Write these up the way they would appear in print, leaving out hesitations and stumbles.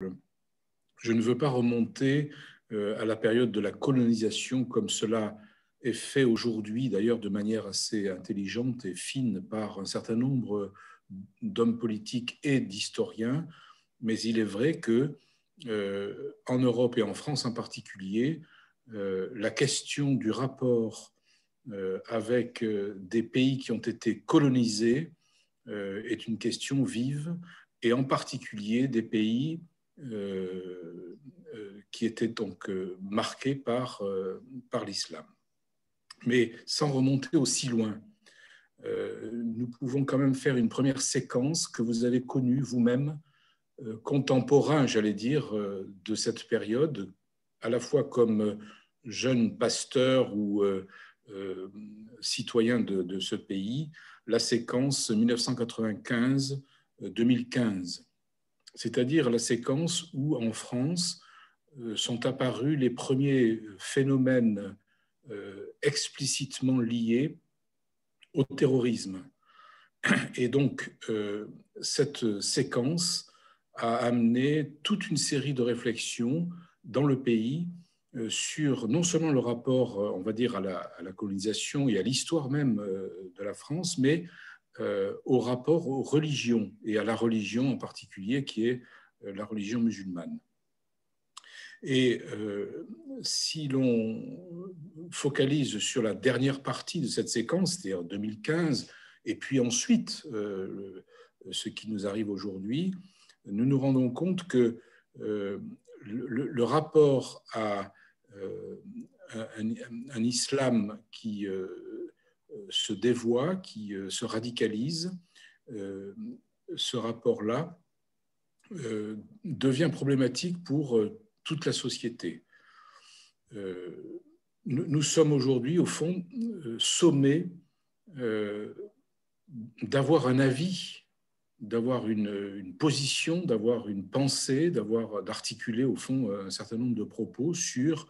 Je ne veux pas remonter à la période de la colonisation comme cela est fait aujourd'hui, d'ailleurs de manière assez intelligente et fine par un certain nombre d'hommes politiques et d'historiens, mais il est vrai que en Europe et en France en particulier, la question du rapport avec des pays qui ont été colonisés est une question vive, et en particulier des pays qui étaient donc marqués par l'islam. Mais sans remonter aussi loin, nous pouvons quand même faire une première séquence que vous avez connue vous-même, contemporain, j'allais dire, de cette période, à la fois comme jeune pasteur ou citoyen de ce pays, la séquence 1995-2015, c'est-à-dire la séquence où en France sont apparus les premiers phénomènes explicitement liés au terrorisme. Et donc, cette séquence a amené toute une série de réflexions dans le pays sur non seulement le rapport, on va dire, à la colonisation et à l'histoire même de la France, mais au rapport aux religions et à la religion en particulier, qui est la religion musulmane. Et si l'on focalise sur la dernière partie de cette séquence, c'est-à-dire 2015, et puis ensuite ce qui nous arrive aujourd'hui, nous nous rendons compte que le rapport à un islam qui se dévoie, qui se radicalise, ce rapport-là devient problématique pour toute la société. Nous sommes aujourd'hui, au fond, sommés d'avoir un avis, d'avoir une position, d'avoir une pensée, d'articuler, au fond, un certain nombre de propos sur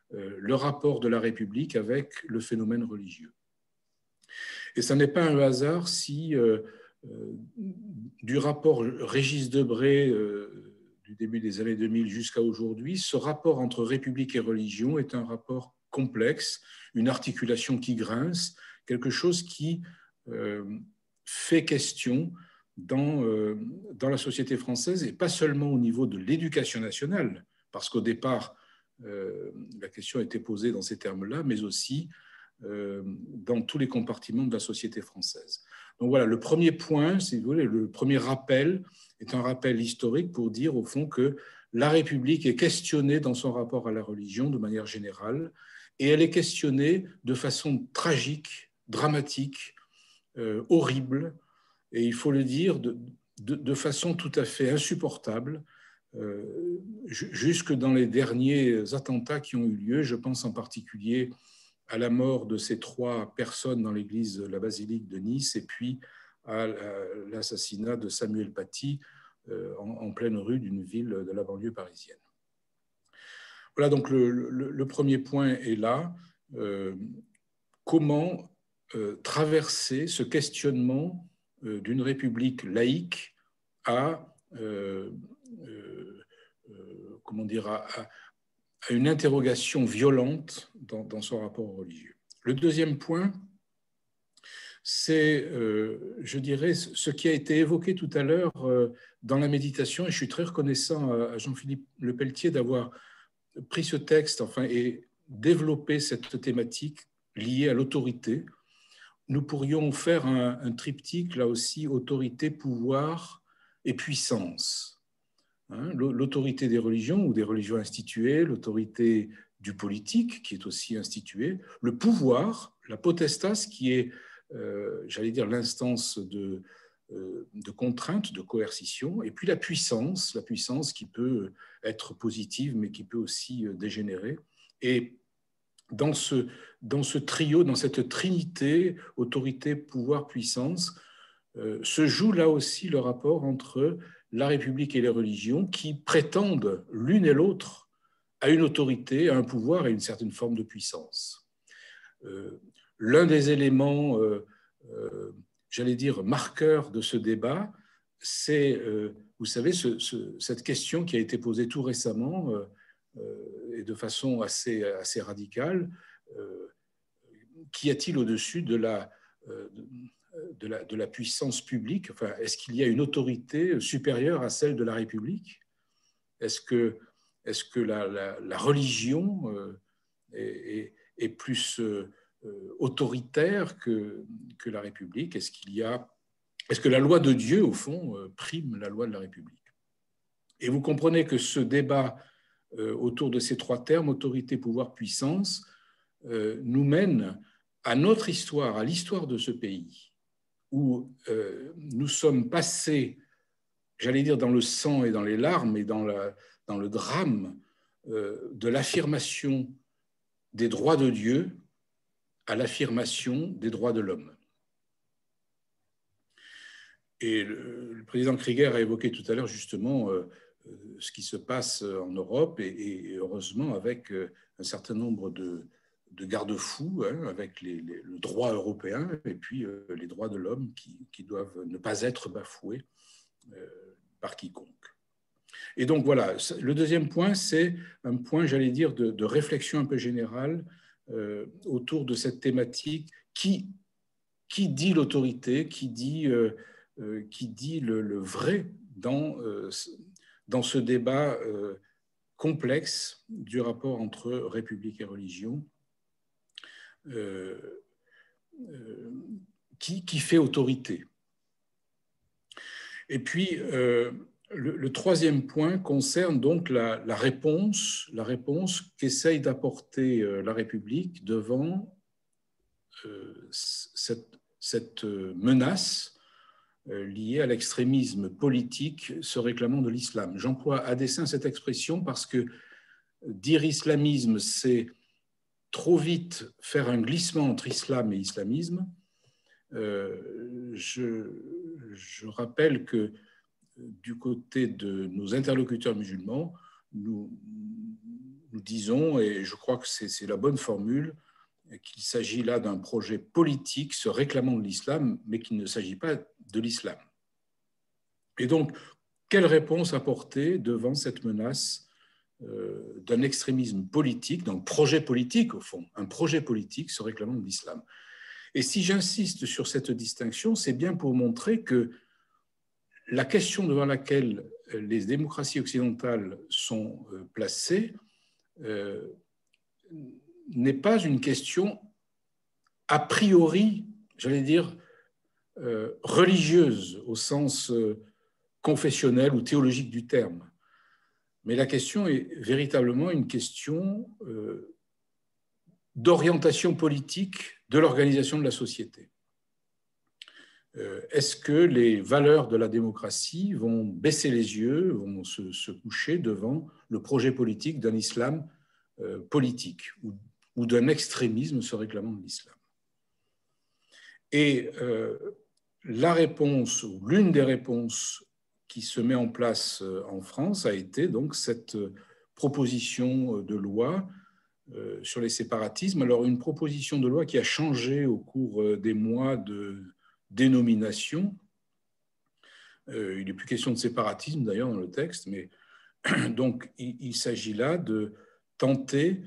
le rapport de la République avec le phénomène religieux. Et ça n'est pas un hasard si, du rapport Régis Debray du début des années 2000 jusqu'à aujourd'hui, ce rapport entre République et religion est un rapport complexe, une articulation qui grince, quelque chose qui fait question dans la société française, et pas seulement au niveau de l'éducation nationale, parce qu'au départ, la question a été posée dans ces termes-là, mais aussi dans tous les compartiments de la société française. Donc voilà, le premier point, si vous voulez, le premier rappel est un rappel historique pour dire au fond que la République est questionnée dans son rapport à la religion de manière générale, et elle est questionnée de façon tragique, dramatique, horrible, et il faut le dire, de façon tout à fait insupportable, jusque dans les derniers attentats qui ont eu lieu. Je pense en particulier à la mort de ces 3 personnes dans l'église de la basilique de Nice, et puis à l'assassinat de Samuel Paty en pleine rue d'une ville de la banlieue parisienne. Voilà, donc le premier point est là. Comment traverser ce questionnement d'une république laïque à, comment dire, à une interrogation violente dans son rapport religieux. Le deuxième point, c'est, je dirais, ce qui a été évoqué tout à l'heure dans la méditation, et je suis très reconnaissant à Jean-Philippe Lepelletier d'avoir pris ce texte, enfin, et développé cette thématique liée à l'autorité. Nous pourrions faire un triptyque, là aussi, autorité, pouvoir et puissance. L'autorité des religions ou des religions instituées, l'autorité du politique qui est aussi instituée, le pouvoir, la potestas qui est, j'allais dire, l'instance de contrainte, de coercition, et puis la puissance qui peut être positive mais qui peut aussi dégénérer. Et dans ce trio, dans cette trinité, autorité, pouvoir, puissance, se joue là aussi le rapport entre la République et les religions qui prétendent l'une et l'autre à une autorité, à un pouvoir et une certaine forme de puissance. L'un des éléments, j'allais dire, marqueurs de ce débat, c'est vous savez, cette question qui a été posée tout récemment et de façon assez radicale, qu'y a-t-il au-dessus de la puissance publique? Enfin, est-ce qu'il y a une autorité supérieure à celle de la République? Est-ce que la religion est plus autoritaire que la République? Est-ce que la loi de Dieu, au fond, prime la loi de la République? Et vous comprenez que ce débat autour de ces trois termes, autorité, pouvoir, puissance, nous mène à notre histoire, à l'histoire de ce pays, où nous sommes passés, j'allais dire, dans le sang et dans les larmes et dans le drame de l'affirmation des droits de Dieu à l'affirmation des droits de l'homme. Et le président Krieger a évoqué tout à l'heure justement ce qui se passe en Europe et heureusement avec un certain nombre de garde-fous, avec le droit européen et puis les droits de l'homme qui doivent ne pas être bafoués par quiconque. Et donc voilà, le deuxième point, c'est un point, j'allais dire, de réflexion un peu générale autour de cette thématique qui dit l'autorité, qui dit le vrai dans ce débat complexe du rapport entre République et religion, qui fait autorité. Et puis, le troisième point concerne donc la réponse qu'essaye d'apporter la République devant cette menace liée à l'extrémisme politique se réclamant de l'islam. J'emploie à dessein cette expression parce que dire islamisme, c'est trop vite faire un glissement entre islam et islamisme. Je rappelle que du côté de nos interlocuteurs musulmans, nous disons, et je crois que c'est la bonne formule, qu'il s'agit là d'un projet politique se réclamant de l'islam, mais qu'il ne s'agit pas de l'islam. Et donc, quelle réponse apporter devant cette menace d'un extrémisme politique, d'un projet politique au fond, un projet politique se réclamant de l'islam? Et si j'insiste sur cette distinction, c'est bien pour montrer que la question devant laquelle les démocraties occidentales sont placées n'est pas une question a priori, j'allais dire, religieuse au sens confessionnel ou théologique du terme. Mais la question est véritablement une question d'orientation politique de l'organisation de la société. Est-ce que les valeurs de la démocratie vont baisser les yeux, vont se coucher devant le projet politique d'un islam politique ou d'un extrémisme se réclamant de l'islam? Et la réponse, ou l'une des réponses qui se met en place en France a été donc cette proposition de loi sur les séparatismes. Alors, une proposition de loi qui a changé au cours des mois de dénomination. Il n'est plus question de séparatisme d'ailleurs dans le texte, mais donc il s'agit là de tenter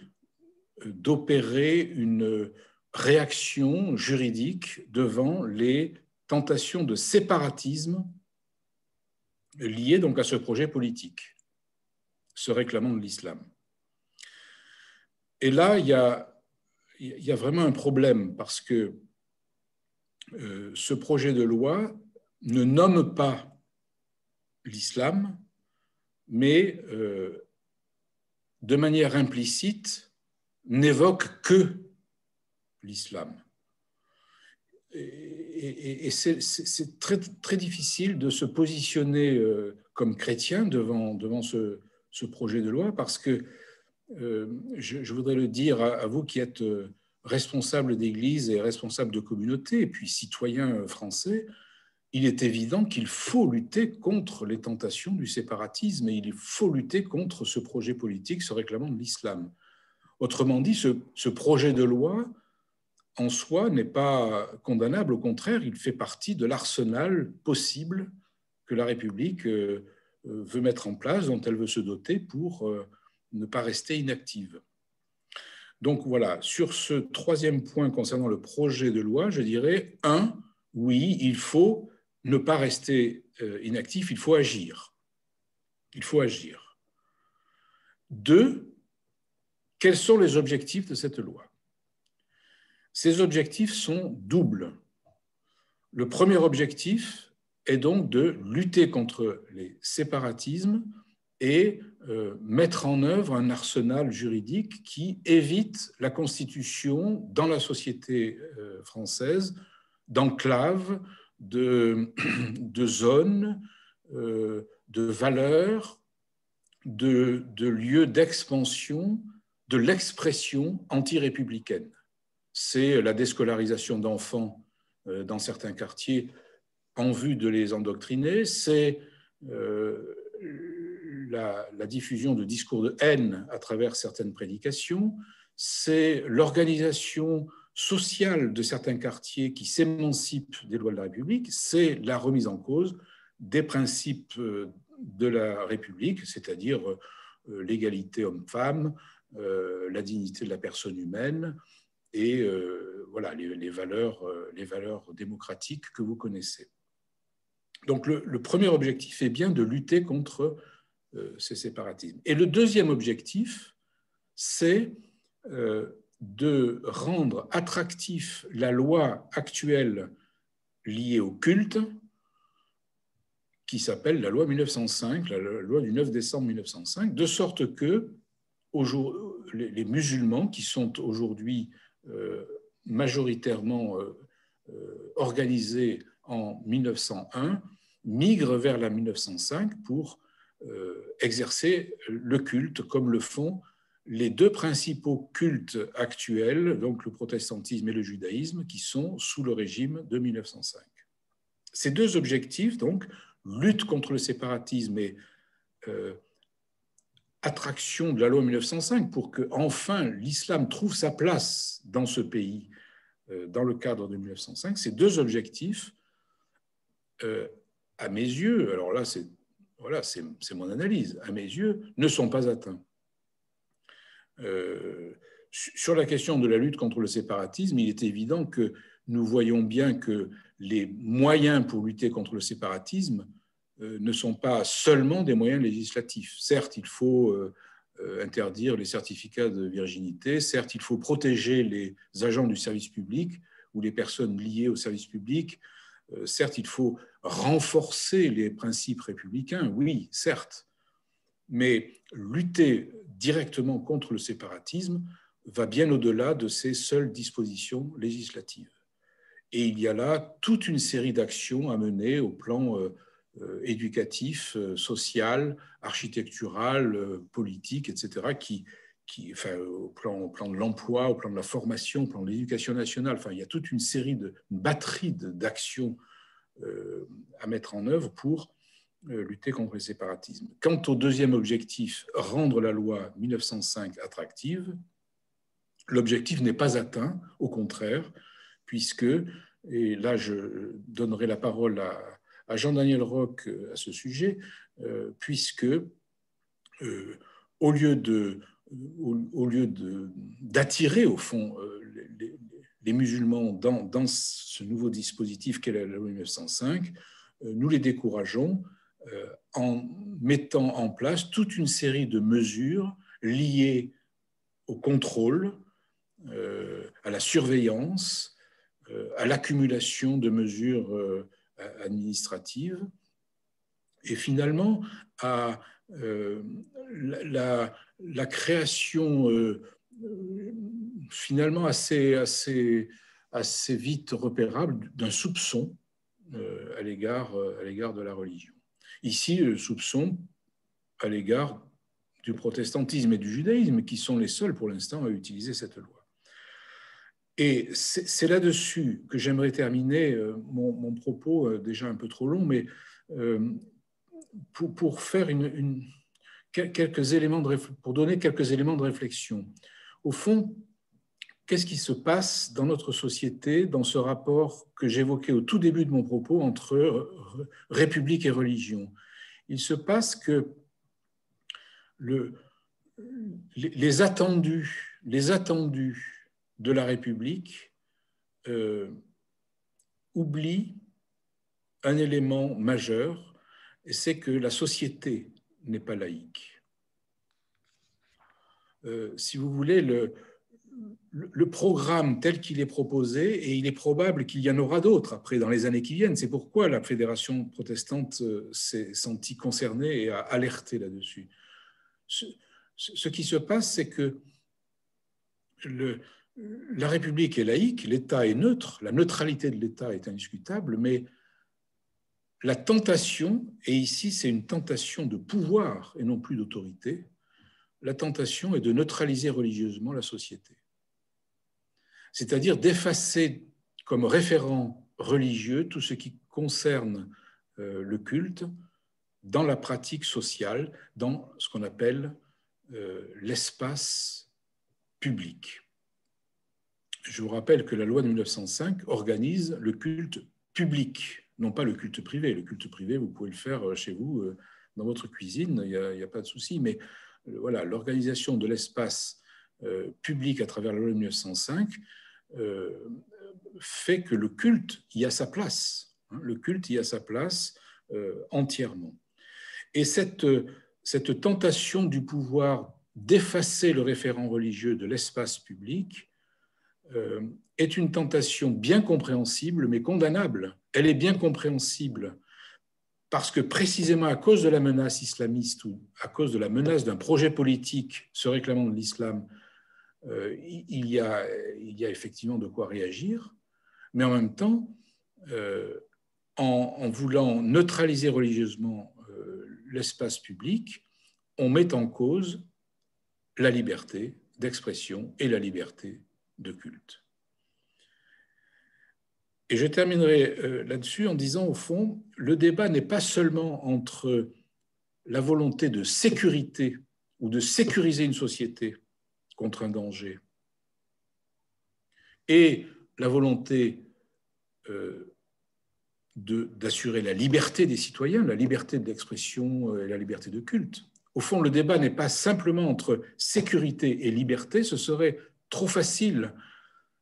d'opérer une réaction juridique devant les tentations de séparatisme liées donc à ce projet politique, se réclamant de l'islam. Et là, il y a vraiment un problème parce que ce projet de loi ne nomme pas l'islam, mais de manière implicite n'évoque que l'islam. Et c'est très, très difficile de se positionner comme chrétien devant ce projet de loi parce que je voudrais le dire à vous qui êtes responsable d'église et responsable de communauté et puis citoyen français, il est évident qu'il faut lutter contre les tentations du séparatisme et il faut lutter contre ce projet politique se réclamant de l'islam. Autrement dit, ce projet de loi en soi n'est pas condamnable, au contraire, il fait partie de l'arsenal possible que la République veut mettre en place, dont elle veut se doter pour ne pas rester inactive. Donc voilà, sur ce troisième point concernant le projet de loi, je dirais, oui, il faut ne pas rester inactif, il faut agir. Il faut agir. 2, quels sont les objectifs de cette loi? Ces objectifs sont doubles. Le premier objectif est donc de lutter contre les séparatismes et mettre en œuvre un arsenal juridique qui évite la constitution dans la société française d'enclaves, de zones, de valeurs, de lieux d'expansion de l'expression anti-républicaine. C'est la déscolarisation d'enfants dans certains quartiers en vue de les endoctriner, c'est la diffusion de discours de haine à travers certaines prédications, c'est l'organisation sociale de certains quartiers qui s'émancipent des lois de la République, c'est la remise en cause des principes de la République, c'est-à-dire l'égalité homme-femme, la dignité de la personne humaine et voilà, les valeurs démocratiques que vous connaissez. Donc le premier objectif est bien de lutter contre ces séparatismes. Et le deuxième objectif, c'est de rendre attractif la loi actuelle liée au culte, qui s'appelle la loi 1905, la loi du 9 décembre 1905, de sorte que les musulmans, qui sont aujourd'hui majoritairement organisés en 1901, migrent vers la 1905 pour exercer le culte, comme le font les deux principaux cultes actuels, donc le protestantisme et le judaïsme, qui sont sous le régime de 1905. Ces deux objectifs, donc, lutte contre le séparatisme et attraction de la loi 1905 pour que enfin l'islam trouve sa place dans ce pays dans le cadre de 1905, ces deux objectifs, à mes yeux, alors là c'est mon analyse, à mes yeux, ne sont pas atteints. Sur la question de la lutte contre le séparatisme, il est évident que nous voyons bien que les moyens pour lutter contre le séparatisme ne sont pas seulement des moyens législatifs. Certes, il faut interdire les certificats de virginité, certes, il faut protéger les agents du service public ou les personnes liées au service public, certes, il faut renforcer les principes républicains, oui, certes, mais lutter directement contre le séparatisme va bien au-delà de ces seules dispositions législatives. Et il y a là toute une série d'actions à mener au plan éducatif, social, architectural, politique, etc., enfin, au plan de l'emploi, au plan de la formation, au plan de l'éducation nationale. Enfin, il y a toute une série une batterie d'actions à mettre en œuvre pour lutter contre le séparatisme. Quant au deuxième objectif, rendre la loi 1905 attractive, l'objectif n'est pas atteint, au contraire, puisque, et là je donnerai la parole à Jean-Daniel Roch à ce sujet, puisque au lieu d'attirer au fond les musulmans dans ce nouveau dispositif qu'est la loi 1905, nous les décourageons en mettant en place toute une série de mesures liées au contrôle, à la surveillance, à l'accumulation de mesures administratives et finalement à la création finalement assez vite repérable d'un soupçon à l'égard de la religion. Ici, le soupçon à l'égard du protestantisme et du judaïsme, qui sont les seuls pour l'instant à utiliser cette loi. Et c'est là-dessus que j'aimerais terminer mon propos, déjà un peu trop long, mais pour faire quelques éléments pour donner quelques éléments de réflexion. Au fond, qu'est-ce qui se passe dans notre société, dans ce rapport que j'évoquais au tout début de mon propos entre République et religion? il se passe que les attendus de la République oublient un élément majeur, et c'est que la société n'est pas laïque. Si vous voulez, le programme tel qu'il est proposé, et il est probable qu'il y en aura d'autres après dans les années qui viennent. C'est pourquoi la Fédération protestante s'est sentie concernée et a alerté là-dessus. Ce qui se passe, c'est que la République est laïque, l'État est neutre, la neutralité de l'État est indiscutable, mais la tentation, et ici c'est une tentation de pouvoir et non plus d'autorité, la tentation est de neutraliser religieusement la société. C'est-à-dire d'effacer comme référent religieux tout ce qui concerne le culte dans la pratique sociale, dans ce qu'on appelle l'espace public. Je vous rappelle que la loi de 1905 organise le culte public, non pas le culte privé. Le culte privé, vous pouvez le faire chez vous, dans votre cuisine, il n'y a pas de souci, mais voilà, l'organisation de l'espace public à travers la loi de 1905 fait que le culte y a sa place. Le culte y a sa place entièrement. Et cette tentation du pouvoir d'effacer le référent religieux de l'espace public est une tentation bien compréhensible, mais condamnable. Elle est bien compréhensible parce que précisément à cause de la menace islamiste ou à cause de la menace d'un projet politique se réclamant de l'islam, il y a effectivement de quoi réagir, mais en même temps, en voulant neutraliser religieusement l'espace public, on met en cause la liberté d'expression et la liberté de culte. Et je terminerai là-dessus en disant, au fond, le débat n'est pas seulement entre la volonté de sécurité ou de sécuriser une société contre un danger et la volonté d'assurer la liberté des citoyens, la liberté d'expression et la liberté de culte. Au fond, le débat n'est pas simplement entre sécurité et liberté, ce serait trop facile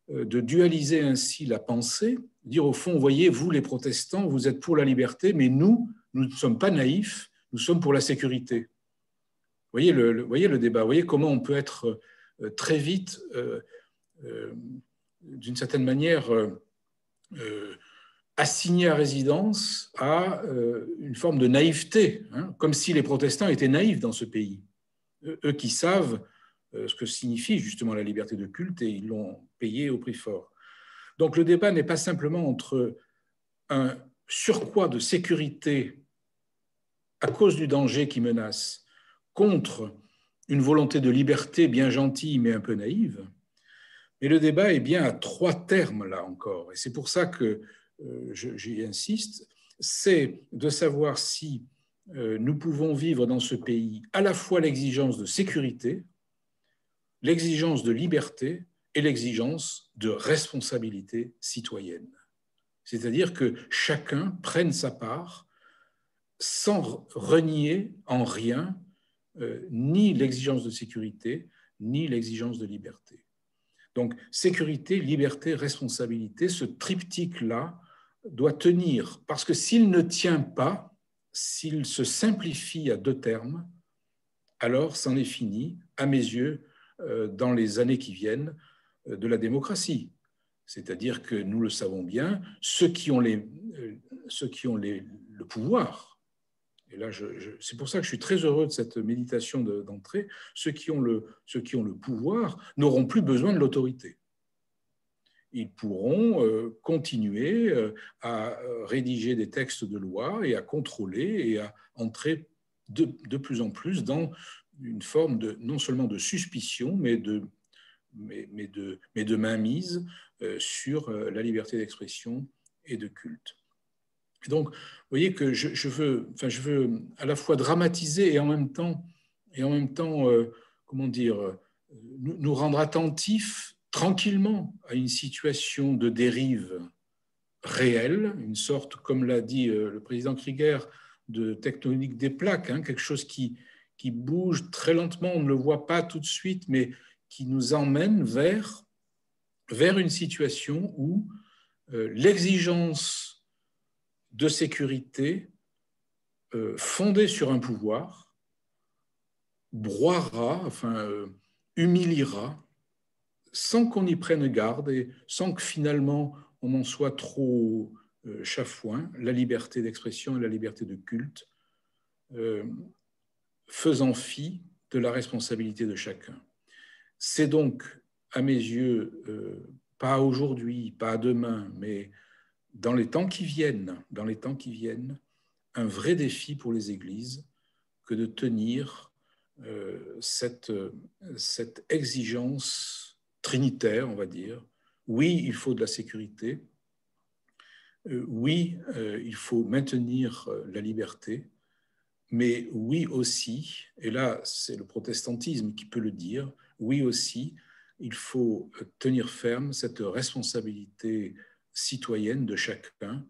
de dualiser ainsi la pensée, dire au fond, voyez, vous les protestants, vous êtes pour la liberté, mais nous ne sommes pas naïfs, nous sommes pour la sécurité. Voyez le débat, voyez comment on peut être très vite, d'une certaine manière, assigné à résidence à une forme de naïveté, comme si les protestants étaient naïfs dans ce pays. Eux qui savent ce que signifie justement la liberté de culte et ils l'ont payé au prix fort. Donc le débat n'est pas simplement entre un surcroît de sécurité à cause du danger qui menace contre une volonté de liberté bien gentille mais un peu naïve, mais le débat est bien à trois termes là encore. Et c'est pour ça que j'y insiste, c'est de savoir si nous pouvons vivre dans ce pays à la fois l'exigence de sécurité, l'exigence de liberté et l'exigence de responsabilité citoyenne. C'est-à-dire que chacun prenne sa part sans renier en rien ni l'exigence de sécurité, ni l'exigence de liberté. Donc, sécurité, liberté, responsabilité, ce triptyque-là doit tenir, parce que s'il ne tient pas, s'il se simplifie à deux termes, alors c'en est fini, à mes yeux, dans les années qui viennent, de la démocratie. C'est-à-dire que nous le savons bien, ceux qui ont le pouvoir, et là c'est pour ça que je suis très heureux de cette méditation d'entrée, ceux qui ont le pouvoir n'auront plus besoin de l'autorité. Ils pourront continuer à rédiger des textes de loi et à contrôler et à entrer de plus en plus dans une forme non seulement de suspicion, mais de mainmise sur la liberté d'expression et de culte. Et donc, vous voyez que je veux à la fois dramatiser et en même temps comment dire, nous rendre attentifs tranquillement à une situation de dérive réelle, une sorte, comme l'a dit le président Krieger, tectonique des plaques, hein, quelque chose qui bouge très lentement, on ne le voit pas tout de suite, mais qui nous emmène vers une situation où l'exigence de sécurité fondée sur un pouvoir broiera, humiliera, sans qu'on y prenne garde et sans que finalement on en soit trop chafouin, la liberté d'expression et la liberté de culte, faisant fi de la responsabilité de chacun. C'est donc, à mes yeux, pas aujourd'hui, pas demain, mais dans les temps qui viennent, un vrai défi pour les églises que de tenir cette exigence trinitaire, on va dire. Oui, il faut de la sécurité. Oui, il faut maintenir la liberté. Mais oui aussi, et là c'est le protestantisme qui peut le dire, oui aussi, il faut tenir ferme cette responsabilité citoyenne de chacun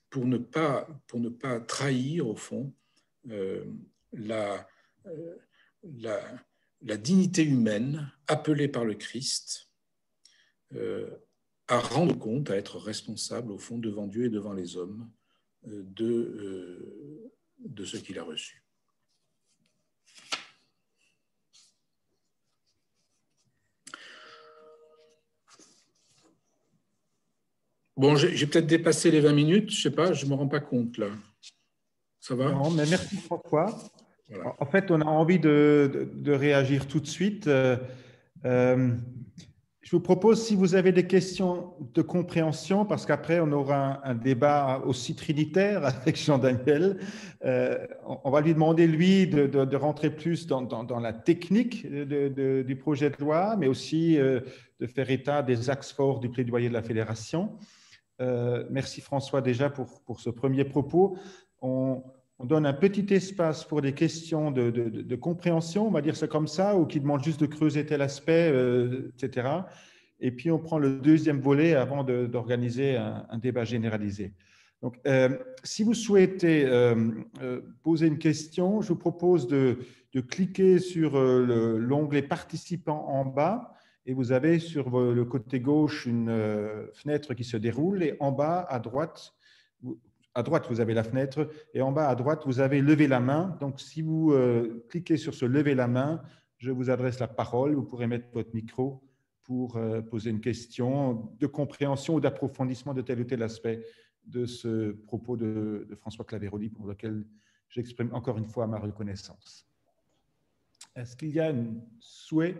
pour ne pas trahir au fond la, la dignité humaine appelée par le Christ à rendre compte, à être responsable au fond devant Dieu et devant les hommes de ce qu'il a reçu. Bon, j'ai peut-être dépassé les 20 minutes, je ne sais pas, je ne me rends pas compte là. Ça va? Non, mais merci François. Voilà. En fait, on a envie de réagir tout de suite. Je vous propose, si vous avez des questions de compréhension, parce qu'après, on aura un débat aussi trinitaire avec Jean-Daniel, on va lui demander, lui, de rentrer plus dans la technique du projet de loi, mais aussi de faire état des axes forts du plaidoyer de la Fédération. Merci François déjà pour ce premier propos. On donne un petit espace pour des questions de compréhension, on va dire ça comme ça, ou qui demandent juste de creuser tel aspect, etc. Et puis, on prend le deuxième volet avant d'organiser un débat généralisé. Donc, si vous souhaitez poser une question, je vous propose de cliquer sur l'onglet « Participants » en bas, et vous avez sur le côté gauche une fenêtre qui se déroule, et en bas, à droite, vous avez la fenêtre, et en bas à droite, vous avez « Lever la main ». Donc, si vous cliquez sur ce « Lever la main », je vous adresse la parole. Vous pourrez mettre votre micro pour poser une question de compréhension ou d'approfondissement de tel ou tel aspect de ce propos de François Claveroli, pour lequel j'exprime encore une fois ma reconnaissance. Est-ce qu'il y a un souhait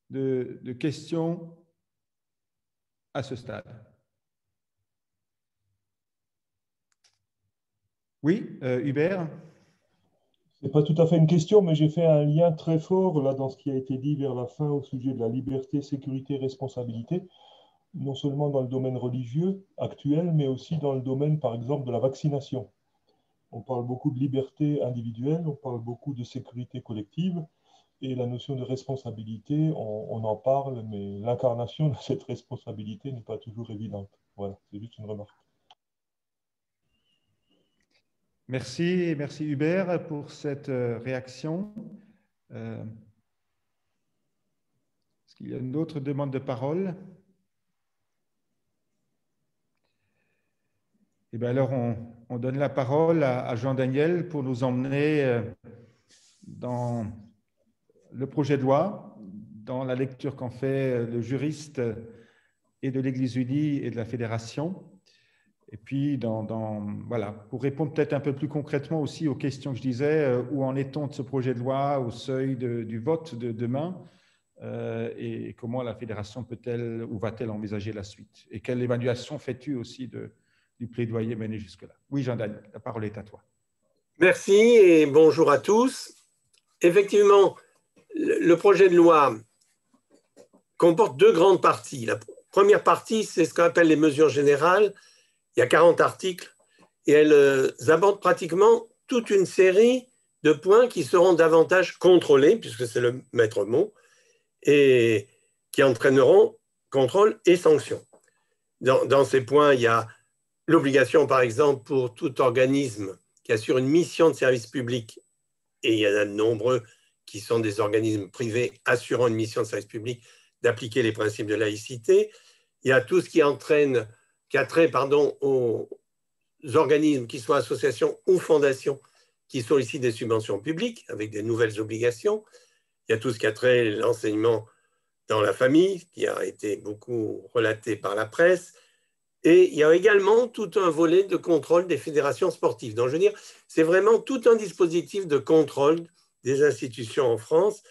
de questions à ce stade? Oui, Hubert? Ce n'est pas tout à fait une question, mais j'ai fait un lien très fort là, dans ce qui a été dit vers la fin au sujet de la liberté, sécurité, responsabilité, non seulement dans le domaine religieux actuel, mais aussi dans le domaine, par exemple, de la vaccination. On parle beaucoup de liberté individuelle, on parle beaucoup de sécurité collective, et la notion de responsabilité, on en parle, mais l'incarnation de cette responsabilité n'est pas toujours évidente. Voilà, c'est juste une remarque. Merci Hubert pour cette réaction. Est-ce qu'il y a une autre demande de parole? Eh bien alors, on donne la parole à Jean-Daniel pour nous emmener dans le projet de loi, dans la lecture qu'en fait le juriste et de l'Église unie et de la Fédération. Et puis, voilà, pour répondre peut-être un peu plus concrètement aussi aux questions que je disais, où en est-on de ce projet de loi au seuil du vote de demain, et comment la Fédération peut-elle ou va-t-elle envisager la suite? Et quelle évaluation fais-tu aussi du plaidoyer mené jusque-là? Oui, Jean-Daniel, la parole est à toi. Merci et bonjour à tous. Effectivement, le projet de loi comporte deux grandes parties. La première partie, c'est ce qu'on appelle les mesures générales. Il y a 40 articles et elles abordent pratiquement toute une série de points qui seront davantage contrôlés, puisque c'est le maître mot, et qui entraîneront contrôle et sanction. Dans ces points, il y a l'obligation, par exemple, pour tout organisme qui assurent une mission de service public, et il y en a de nombreux qui sont des organismes privés assurant une mission de service public, d'appliquer les principes de laïcité. Il y a tout ce qui a trait aux organismes, qui soient associations ou fondations, qui sollicitent des subventions publiques avec des nouvelles obligations. Il y a tout ce qui a trait à l'enseignement dans la famille, qui a été beaucoup relaté par la presse. Et il y a également tout un volet de contrôle des fédérations sportives. Donc, je veux dire, c'est vraiment tout un dispositif de contrôle des institutions en France.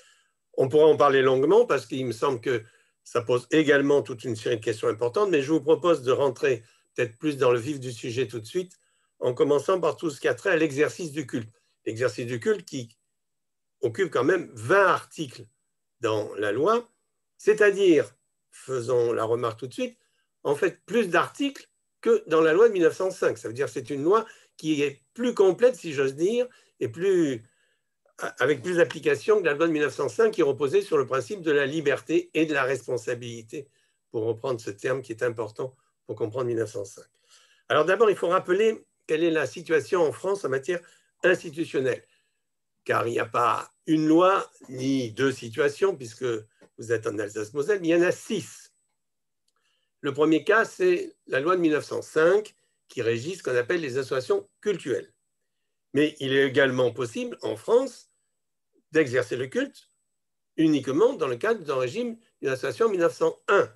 On pourra en parler longuement parce qu'il me semble que ça pose également toute une série de questions importantes, mais je vous propose de rentrer peut-être plus dans le vif du sujet tout de suite, en commençant par tout ce qui a trait à l'exercice du culte. L'exercice du culte qui occupe quand même 20 articles dans la loi, c'est-à-dire, faisons la remarque tout de suite, en fait plus d'articles que dans la loi de 1905. Ça veut dire que c'est une loi qui est plus complète, si j'ose dire, et avec plus d'applications que la loi de 1905 qui reposait sur le principe de la liberté et de la responsabilité, pour reprendre ce terme qui est important pour comprendre 1905. Alors d'abord, il faut rappeler quelle est la situation en France en matière institutionnelle, car il n'y a pas une loi ni deux situations, puisque vous êtes en Alsace-Moselle, mais il y en a 6. Le premier cas, c'est la loi de 1905 qui régit ce qu'on appelle les associations cultuelles. Mais il est également possible en France d'exercer le culte uniquement dans le cadre d'un régime d'une association 1901.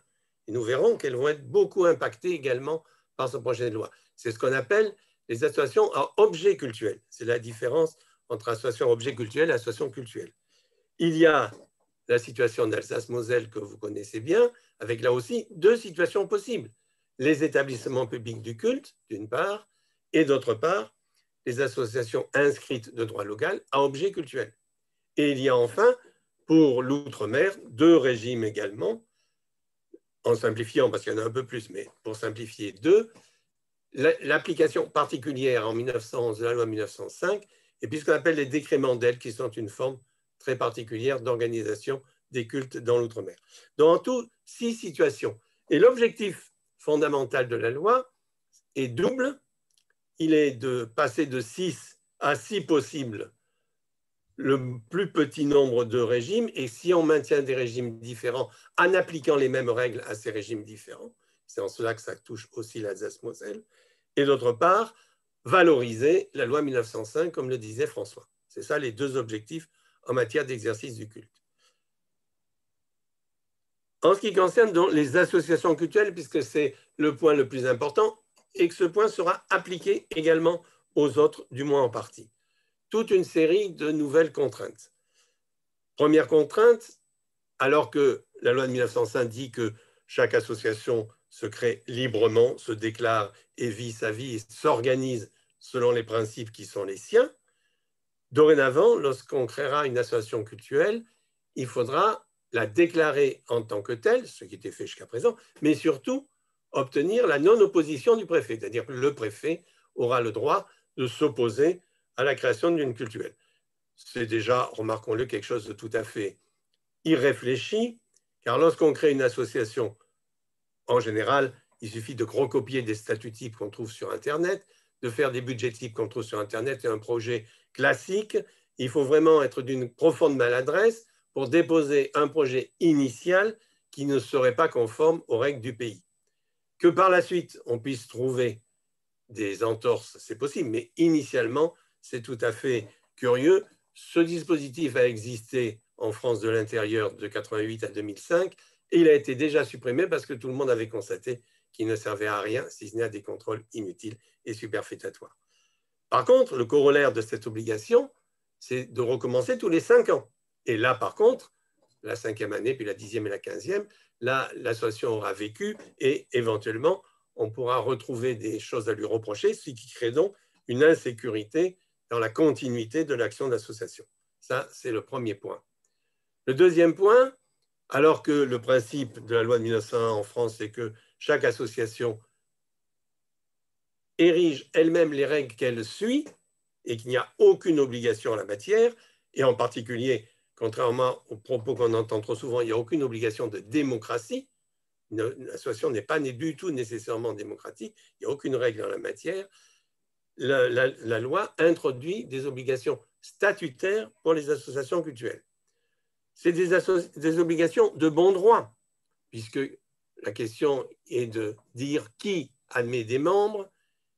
Et nous verrons qu'elles vont être beaucoup impactées également par ce projet de loi. C'est ce qu'on appelle les associations à objet cultuel. C'est la différence entre association à objet cultuel et association cultuelle. Il y a la situation d'Alsace-Moselle que vous connaissez bien, avec là aussi deux situations possibles. Les établissements publics du culte, d'une part, et d'autre part, les associations inscrites de droit local à objet cultuel. Et il y a enfin, pour l'outre-mer, deux régimes également, en simplifiant, parce qu'il y en a un peu plus, mais pour simplifier, deux, l'application particulière en 1911 de la loi 1905, et puis ce qu'on appelle les décrets Mandel, qui sont une forme très particulière d'organisation des cultes dans l'outre-mer. Donc, en tout, 6 situations. Et l'objectif fondamental de la loi est double. Il est de passer de 6 à 6 possibles le plus petit nombre de régimes, et si on maintient des régimes différents en appliquant les mêmes règles à ces régimes différents, c'est en cela que ça touche aussi l'Alsace-Moselle, et d'autre part, valoriser la loi 1905, comme le disait François. C'est ça les deux objectifs en matière d'exercice du culte. En ce qui concerne donc les associations cultuelles, puisque c'est le point le plus important, et que ce point sera appliqué également aux autres, du moins en partie. Toute une série de nouvelles contraintes. Première contrainte, alors que la loi de 1905 dit que chaque association se crée librement, se déclare et vit sa vie et s'organise selon les principes qui sont les siens, dorénavant, lorsqu'on créera une association cultuelle, il faudra la déclarer en tant que telle, ce qui était fait jusqu'à présent, mais surtout obtenir la non-opposition du préfet, c'est-à-dire que le préfet aura le droit de s'opposer à la création d'une cultuelle. C'est déjà, remarquons-le, quelque chose de tout à fait irréfléchi, car lorsqu'on crée une association, en général, il suffit de recopier des statuts types qu'on trouve sur Internet, de faire des budgets types qu'on trouve sur Internet et un projet classique. Il faut vraiment être d'une profonde maladresse pour déposer un projet initial qui ne serait pas conforme aux règles du pays. Que par la suite, on puisse trouver des entorses, c'est possible, mais initialement, c'est tout à fait curieux. Ce dispositif a existé en France de l'intérieur de 88 à 2005 et il a été déjà supprimé parce que tout le monde avait constaté qu'il ne servait à rien, si ce n'est à des contrôles inutiles et superfétatoires. Par contre, le corollaire de cette obligation, c'est de recommencer tous les 5 ans. Et là, par contre, la 5e année, puis la 10e et la 15e, là, l'association aura vécu et éventuellement, on pourra retrouver des choses à lui reprocher, ce qui crée donc une insécurité dans la continuité de l'action d'association. Ça, c'est le premier point. Le deuxième point, alors que le principe de la loi de 1901 en France, c'est que chaque association érige elle-même les règles qu'elle suit et qu'il n'y a aucune obligation en la matière, et en particulier, contrairement aux propos qu'on entend trop souvent, il n'y a aucune obligation de démocratie. Une association n'est pas du tout nécessairement démocratique, il n'y a aucune règle en la matière. la loi introduit des obligations statutaires pour les associations cultuelles. C'est des obligations de bon droit, puisque la question est de dire qui admet des membres,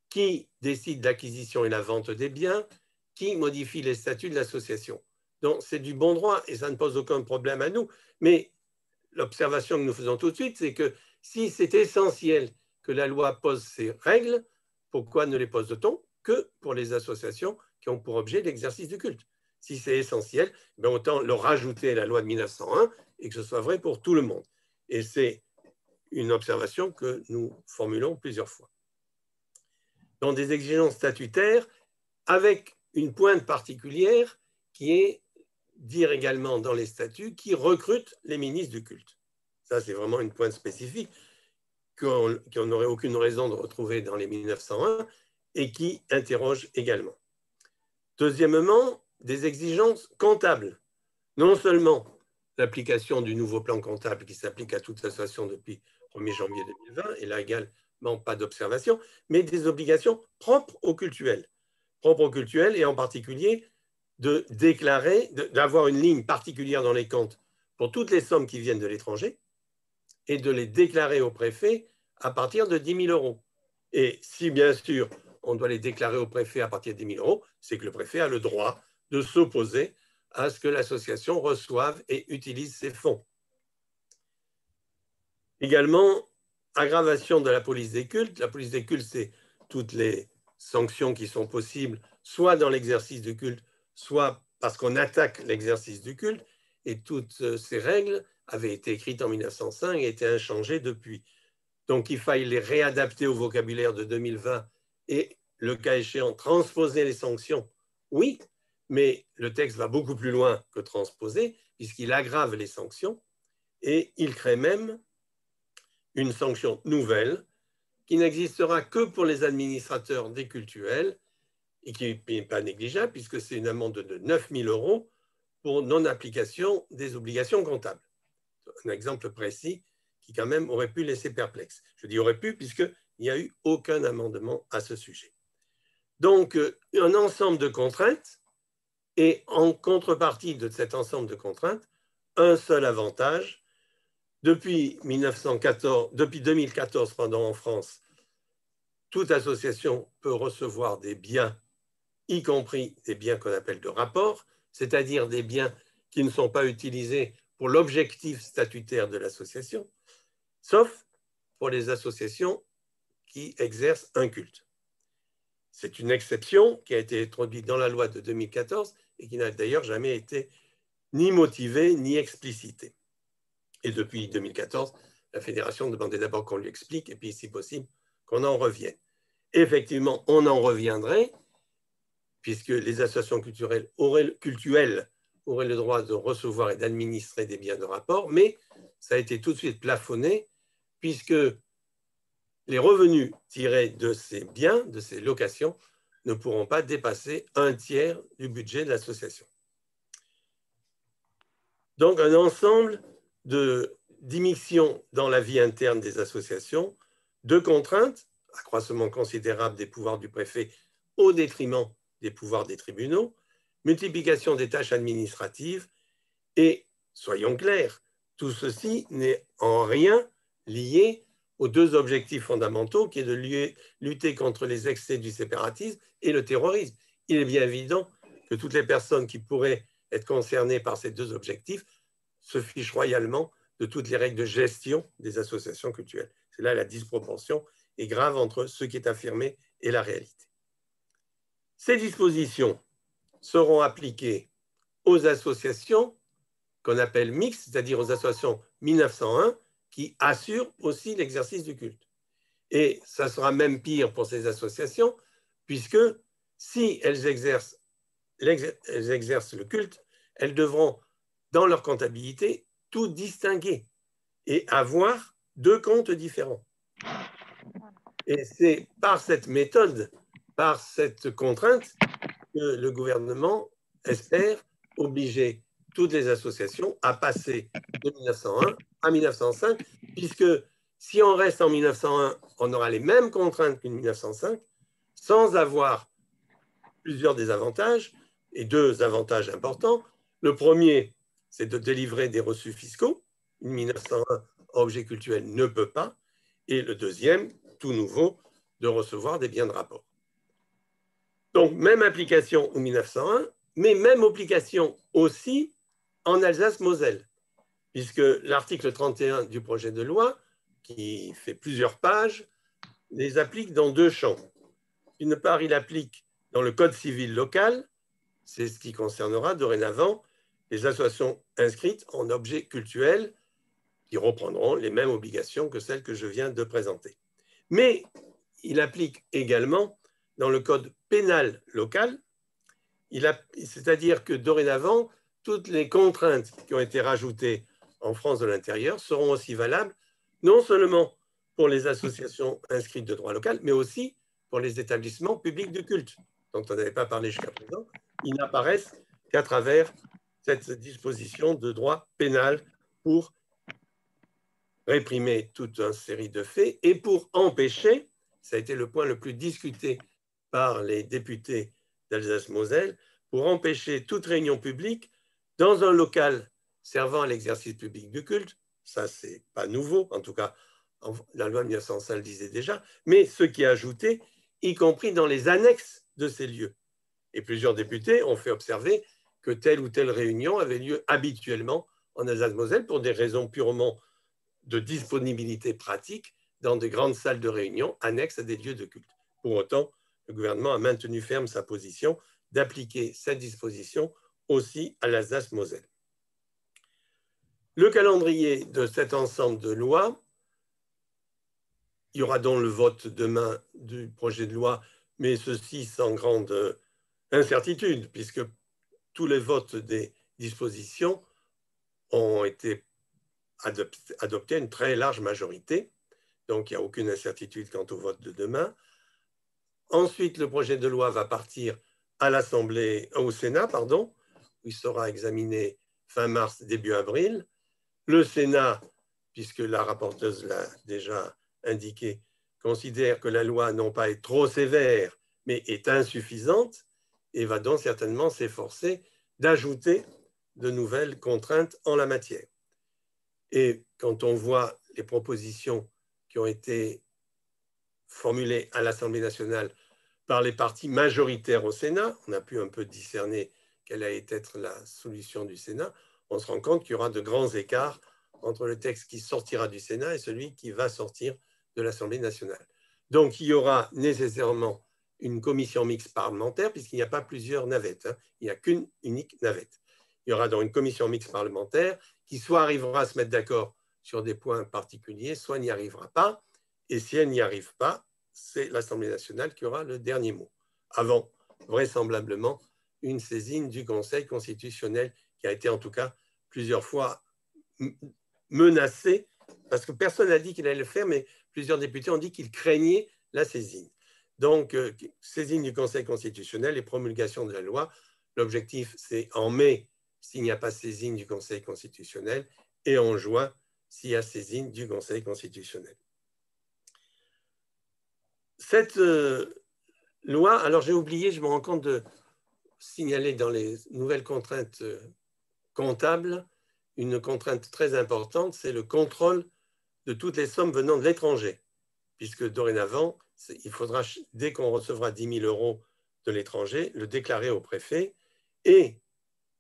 qui décide l'acquisition et la vente des biens, qui modifie les statuts de l'association. Donc, c'est du bon droit et ça ne pose aucun problème à nous. Mais l'observation que nous faisons tout de suite, c'est que si c'est essentiel que la loi pose ces règles, pourquoi ne les pose-t-on que pour les associations qui ont pour objet l'exercice du culte? Si c'est essentiel, ben autant le rajouter à la loi de 1901 et que ce soit vrai pour tout le monde. Et c'est une observation que nous formulons plusieurs fois. Dans des exigences statutaires, avec une pointe particulière qui est dire également dans les statuts qui recrutent les ministres du culte. Ça, c'est vraiment une pointe spécifique qu'on n'aurait aucune raison de retrouver dans les 1901 et qui interroge également. Deuxièmement, des exigences comptables. Non seulement l'application du nouveau plan comptable qui s'applique à toute association depuis 1er janvier 2020, et là également pas d'observation, mais des obligations propres aux cultuels. Propres aux cultuels et en particulier de déclarer, d'avoir une ligne particulière dans les comptes pour toutes les sommes qui viennent de l'étranger et de les déclarer au préfet à partir de 10 000 euros. Et si bien sûr on doit les déclarer au préfet à partir de 10 000 euros, c'est que le préfet a le droit de s'opposer à ce que l'association reçoive et utilise ses fonds. Également, aggravation de la police des cultes. La police des cultes, c'est toutes les sanctions qui sont possibles, soit dans l'exercice du culte, soit parce qu'on attaque l'exercice du culte. Et toutes ces règles avaient été écrites en 1905 et étaient inchangées depuis. Donc, il faille les réadapter au vocabulaire de 2020 et, le cas échéant, transposer les sanctions. Oui, mais le texte va beaucoup plus loin que transposer, puisqu'il aggrave les sanctions et il crée même une sanction nouvelle qui n'existera que pour les administrateurs des cultuels et qui n'est pas négligeable, puisque c'est une amende de 9 000 euros pour non-application des obligations comptables. Un exemple précis qui quand même aurait pu laisser perplexe. Je dis aurait pu puisqu'il n'y a eu aucun amendement à ce sujet. Donc, un ensemble de contraintes et en contrepartie de cet ensemble de contraintes, un seul avantage. Depuis 2014, en France, toute association peut recevoir des biens, y compris des biens qu'on appelle de rapport, c'est-à-dire des biens qui ne sont pas utilisés pour l'objectif statutaire de l'association, sauf pour les associations qui exercent un culte. C'est une exception qui a été introduite dans la loi de 2014 et qui n'a d'ailleurs jamais été ni motivée ni explicitée. Et depuis 2014, la fédération demandait d'abord qu'on lui explique et puis, si possible, qu'on en revienne. Effectivement, on en reviendrait puisque les associations culturelles auraient le droit de recevoir et d'administrer des biens de rapport, mais ça a été tout de suite plafonné puisque les revenus tirés de ces biens, de ces locations, ne pourront pas dépasser 1/3 du budget de l'association. Donc, un ensemble d'immissions dans la vie interne des associations, de contraintes, accroissement considérable des pouvoirs du préfet au détriment des pouvoirs des tribunaux, multiplication des tâches administratives et, soyons clairs, tout ceci n'est en rien lié aux deux objectifs fondamentaux qui est de lutter contre les excès du séparatisme et le terrorisme. Il est bien évident que toutes les personnes qui pourraient être concernées par ces deux objectifs se fichent royalement de toutes les règles de gestion des associations culturelles. C'est là la disproportion est grave entre ce qui est affirmé et la réalité. Ces dispositions seront appliquées aux associations qu'on appelle mixtes, c'est-à-dire aux associations 1901, qui assurent aussi l'exercice du culte. Et ça sera même pire pour ces associations, puisque si elles exercent le culte, elles devront, dans leur comptabilité, tout distinguer et avoir deux comptes différents. Et c'est par cette méthode, par cette contrainte, que le gouvernement espère obliger toutes les associations à passer de 1901 à 1905, puisque si on reste en 1901, on aura les mêmes contraintes qu'en 1905, sans avoir plusieurs désavantages et deux avantages importants. Le premier, c'est de délivrer des reçus fiscaux. Une 1901 objet cultuel ne peut pas. Et le deuxième, tout nouveau, de recevoir des biens de rapport. Donc, même application au 1901, mais même application aussi en Alsace-Moselle, puisque l'article 31 du projet de loi, qui fait plusieurs pages, les applique dans deux champs. D'une part, il applique dans le Code civil local, c'est ce qui concernera dorénavant les associations inscrites en objets cultuels qui reprendront les mêmes obligations que celles que je viens de présenter. Mais il applique également dans le Code pénal local, c'est-à-dire que dorénavant, toutes les contraintes qui ont été rajoutées en France de l'intérieur seront aussi valables, non seulement pour les associations inscrites de droit local, mais aussi pour les établissements publics de culte, dont on n'avait pas parlé jusqu'à présent. Ils n'apparaissent qu'à travers cette disposition de droit pénal pour réprimer toute une série de faits et pour empêcher, ça a été le point le plus discuté par les députés d'Alsace-Moselle, pour empêcher toute réunion publique dans un local servant à l'exercice public du culte. Ça, c'est pas nouveau, en tout cas, la loi de 1905 le disait déjà, mais ce qui est ajouté, y compris dans les annexes de ces lieux. Et plusieurs députés ont fait observer que telle ou telle réunion avait lieu habituellement en Alsace-Moselle pour des raisons purement de disponibilité pratique dans de grandes salles de réunion annexes à des lieux de culte. Pour autant, le gouvernement a maintenu ferme sa position d'appliquer cette disposition aussi à l'Alsace-Moselle. Le calendrier de cet ensemble de lois, il y aura donc le vote demain du projet de loi, mais ceci sans grande incertitude, puisque tous les votes des dispositions ont été adoptés à une très large majorité. Donc, il n'y a aucune incertitude quant au vote de demain. Ensuite, le projet de loi va partir à au Sénat, où il sera examiné fin mars, début avril. Le Sénat, puisque la rapporteuse l'a déjà indiqué, considère que la loi non pas est trop sévère, mais est insuffisante, et va donc certainement s'efforcer d'ajouter de nouvelles contraintes en la matière. Et quand on voit les propositions qui ont été formulées à l'Assemblée nationale par les partis majoritaires au Sénat, on a pu un peu discerner quelle allait être la solution du Sénat, on se rend compte qu'il y aura de grands écarts entre le texte qui sortira du Sénat et celui qui va sortir de l'Assemblée nationale. Donc, il y aura nécessairement une commission mixte parlementaire, puisqu'il n'y a pas plusieurs navettes, il n'y a qu'une unique navette. Il y aura donc une commission mixte parlementaire qui soit arrivera à se mettre d'accord sur des points particuliers, soit n'y arrivera pas. Et si elle n'y arrive pas, c'est l'Assemblée nationale qui aura le dernier mot, avant vraisemblablement une saisine du Conseil constitutionnel qui a été en tout cas plusieurs fois menacé, parce que personne n'a dit qu'il allait le faire, mais plusieurs députés ont dit qu'ils craignaient la saisine. Donc, saisine du Conseil constitutionnel et promulgation de la loi. L'objectif, c'est en mai, s'il n'y a pas saisine du Conseil constitutionnel, et en juin, s'il y a saisine du Conseil constitutionnel. Cette loi, alors j'ai oublié, je me rends compte de signaler dans les nouvelles contraintes comptables, une contrainte très importante, c'est le contrôle de toutes les sommes venant de l'étranger, puisque dorénavant, il faudra, dès qu'on recevra 10 000 euros de l'étranger, le déclarer au préfet. Et,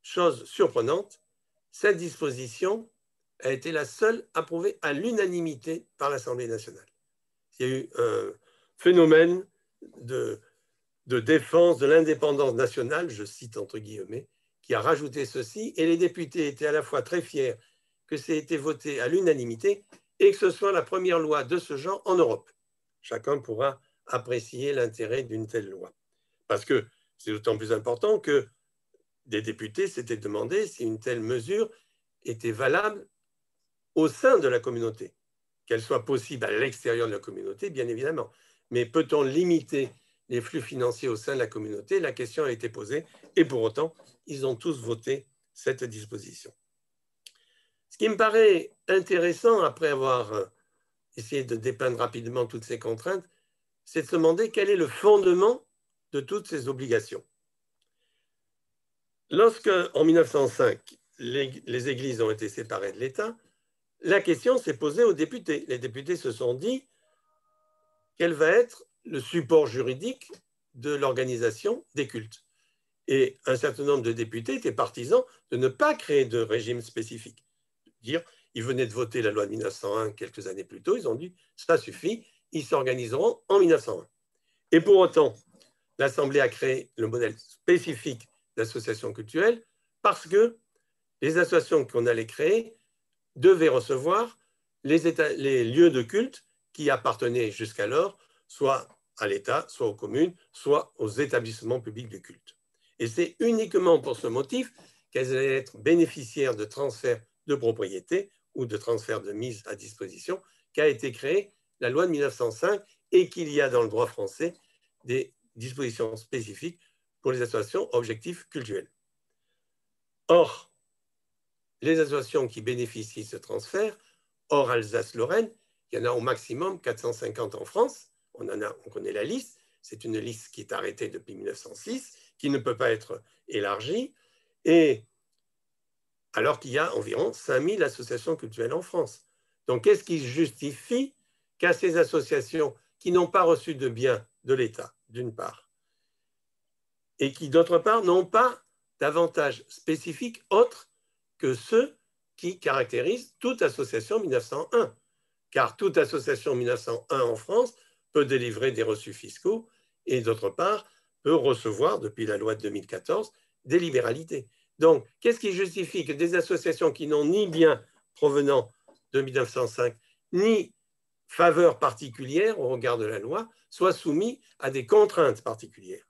chose surprenante, cette disposition a été la seule approuvée à l'unanimité par l'Assemblée nationale. Il y a eu un phénomène de défense de l'indépendance nationale, je cite entre guillemets, qui a rajouté ceci, et les députés étaient à la fois très fiers que ça ait été voté à l'unanimité et que ce soit la première loi de ce genre en Europe. Chacun pourra apprécier l'intérêt d'une telle loi. Parce que c'est d'autant plus important que des députés s'étaient demandé si une telle mesure était valable au sein de la communauté, qu'elle soit possible à l'extérieur de la communauté, bien évidemment. Mais peut-on limiter les flux financiers au sein de la communauté? La question a été posée et pour autant, ils ont tous voté cette disposition. Ce qui me paraît intéressant, après avoir essayé de dépeindre rapidement toutes ces contraintes, c'est de se demander quel est le fondement de toutes ces obligations. Lorsque, en 1905, les églises ont été séparées de l'État, la question s'est posée aux députés. Les députés se sont dit quel va être le support juridique de l'organisation des cultes. Et un certain nombre de députés étaient partisans de ne pas créer de régime spécifique. Ils venaient de voter la loi de 1901 quelques années plus tôt, ils ont dit ça suffit, ils s'organiseront en 1901. Et pour autant, l'Assemblée a créé le modèle spécifique d'association culturelle parce que les associations qu'on allait créer devaient recevoir les lieux de culte qui appartenaient jusqu'alors soit à l'État, soit aux communes, soit aux établissements publics de culte. Et c'est uniquement pour ce motif qu'elles allaient être bénéficiaires de transferts de propriété ou de transferts de mise à disposition qu'a été créée la loi de 1905 et qu'il y a dans le droit français des dispositions spécifiques pour les associations objectifs cultuels. Or, les associations qui bénéficient de ce transfert, hors Alsace-Lorraine, il y en a au maximum 450 en France, on connaît la liste, c'est une liste qui est arrêtée depuis 1906, qui ne peut pas être élargie, et alors qu'il y a environ 5000 associations culturelles en France. Donc, qu'est-ce qui justifie qu'à ces associations qui n'ont pas reçu de biens de l'État, d'une part, et qui, d'autre part, n'ont pas d'avantages spécifiques autres que ceux qui caractérisent toute association 1901, car toute association 1901 en France peut délivrer des reçus fiscaux et, d'autre part, peut recevoir, depuis la loi de 2014, des libéralités. Donc, qu'est-ce qui justifie que des associations qui n'ont ni biens provenant de 1905, ni faveur particulière au regard de la loi, soient soumises à des contraintes particulières?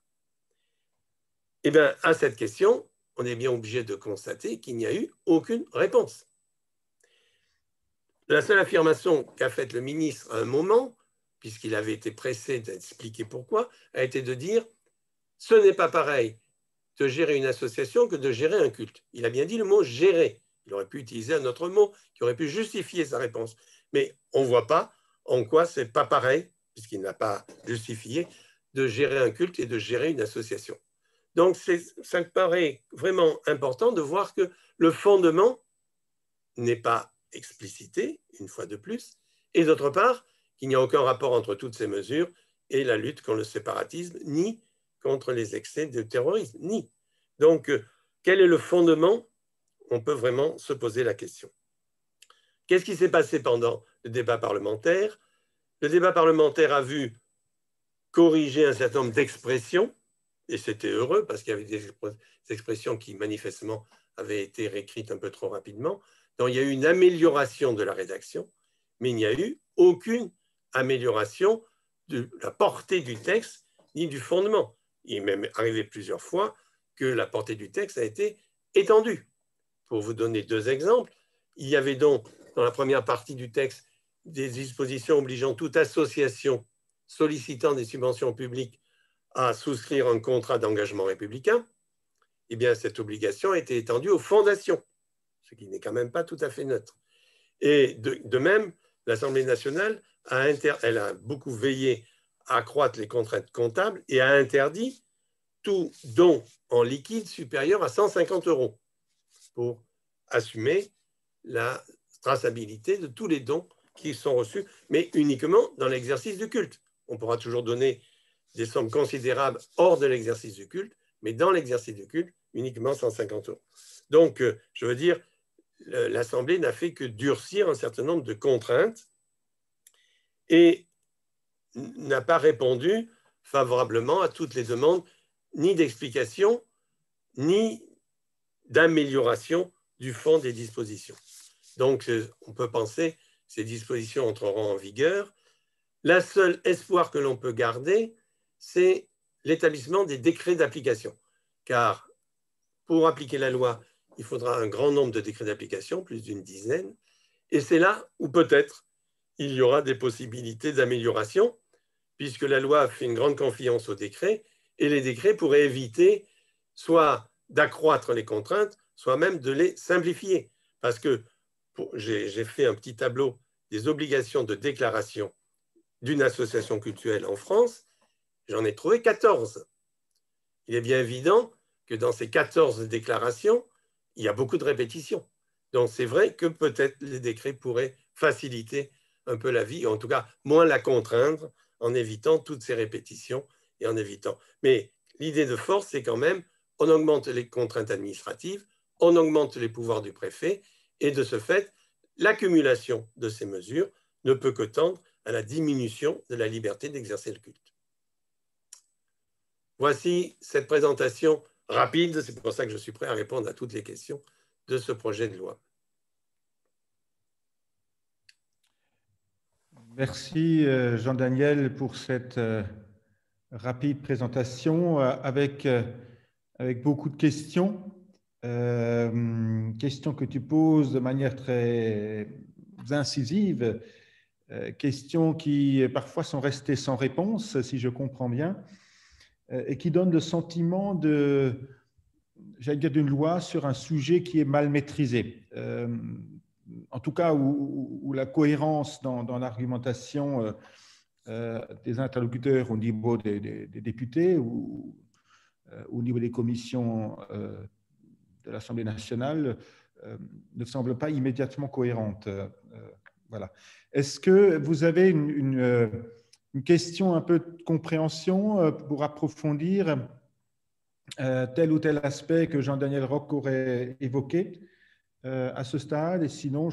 Eh bien, à cette question, on est bien obligé de constater qu'il n'y a eu aucune réponse. La seule affirmation qu'a faite le ministre à un moment, puisqu'il avait été pressé d'expliquer pourquoi, a été de dire « ce n'est pas pareil de gérer une association que de gérer un culte ». Il a bien dit le mot « gérer ». Il aurait pu utiliser un autre mot qui aurait pu justifier sa réponse. Mais on ne voit pas en quoi ce n'est pas pareil, puisqu'il n'a pas justifié, de gérer un culte et de gérer une association. Donc, ça me paraît vraiment important de voir que le fondement n'est pas explicité, une fois de plus, et d'autre part, qu'il n'y a aucun rapport entre toutes ces mesures et la lutte contre le séparatisme, ni contre les excès de terrorisme, ni. Donc, quel est le fondement? On peut vraiment se poser la question. Qu'est-ce qui s'est passé pendant le débat parlementaire? Le débat parlementaire a vu corriger un certain nombre d'expressions, et c'était heureux parce qu'il y avait des expressions qui manifestement avaient été réécrites un peu trop rapidement. Donc il y a eu une amélioration de la rédaction, mais il n'y a eu aucune amélioration de la portée du texte ni du fondement. Il est même arrivé plusieurs fois que la portée du texte a été étendue. Pour vous donner deux exemples, il y avait donc dans la première partie du texte des dispositions obligeant toute association sollicitant des subventions publiques à souscrire un contrat d'engagement républicain. Eh bien, cette obligation a été étendue aux fondations, ce qui n'est quand même pas tout à fait neutre. Et de même, l'Assemblée nationale elle a beaucoup veillé à accroître les contraintes comptables et a interdit tout don en liquide supérieur à 150 € pour assumer la traçabilité de tous les dons qui sont reçus, mais uniquement dans l'exercice du culte. On pourra toujours donner des sommes considérables hors de l'exercice du culte, mais dans l'exercice du culte, uniquement 150 €. Donc, je veux dire, l'Assemblée n'a fait que durcir un certain nombre de contraintes et n'a pas répondu favorablement à toutes les demandes, ni d'explication, ni d'amélioration du fond des dispositions. Donc, on peut penser que ces dispositions entreront en vigueur. La seule espoir que l'on peut garder, c'est l'établissement des décrets d'application. Car pour appliquer la loi, il faudra un grand nombre de décrets d'application, plus d'une dizaine. Et c'est là où peut-être il y aura des possibilités d'amélioration, puisque la loi fait une grande confiance aux décrets, et les décrets pourraient éviter soit d'accroître les contraintes, soit même de les simplifier. Parce que j'ai fait un petit tableau des obligations de déclaration d'une association cultuelle en France, j'en ai trouvé 14. Il est bien évident que dans ces 14 déclarations, il y a beaucoup de répétitions. Donc c'est vrai que peut-être les décrets pourraient faciliter un peu la vie, ou en tout cas moins la contraindre, en évitant toutes ces répétitions et en évitant. Mais l'idée de force, c'est quand même, on augmente les contraintes administratives, on augmente les pouvoirs du préfet, et de ce fait, l'accumulation de ces mesures ne peut que tendre à la diminution de la liberté d'exercer le culte. Voici cette présentation rapide, c'est pour ça que je suis prêt à répondre à toutes les questions de ce projet de loi. Merci Jean-Daniel pour cette rapide présentation avec beaucoup de questions. Questions que tu poses de manière très incisive, questions qui parfois sont restées sans réponse, si je comprends bien, et qui donnent le sentiment j'allais dire, d'une loi sur un sujet qui est mal maîtrisé. En tout cas, où la cohérence dans l'argumentation des interlocuteurs au niveau des députés ou au niveau des commissions de l'Assemblée nationale ne semble pas immédiatement cohérente. Voilà. Est-ce que vous avez une question un peu de compréhension pour approfondir tel ou tel aspect que Jean-Daniel Roch aurait évoqué à ce stade? Et sinon,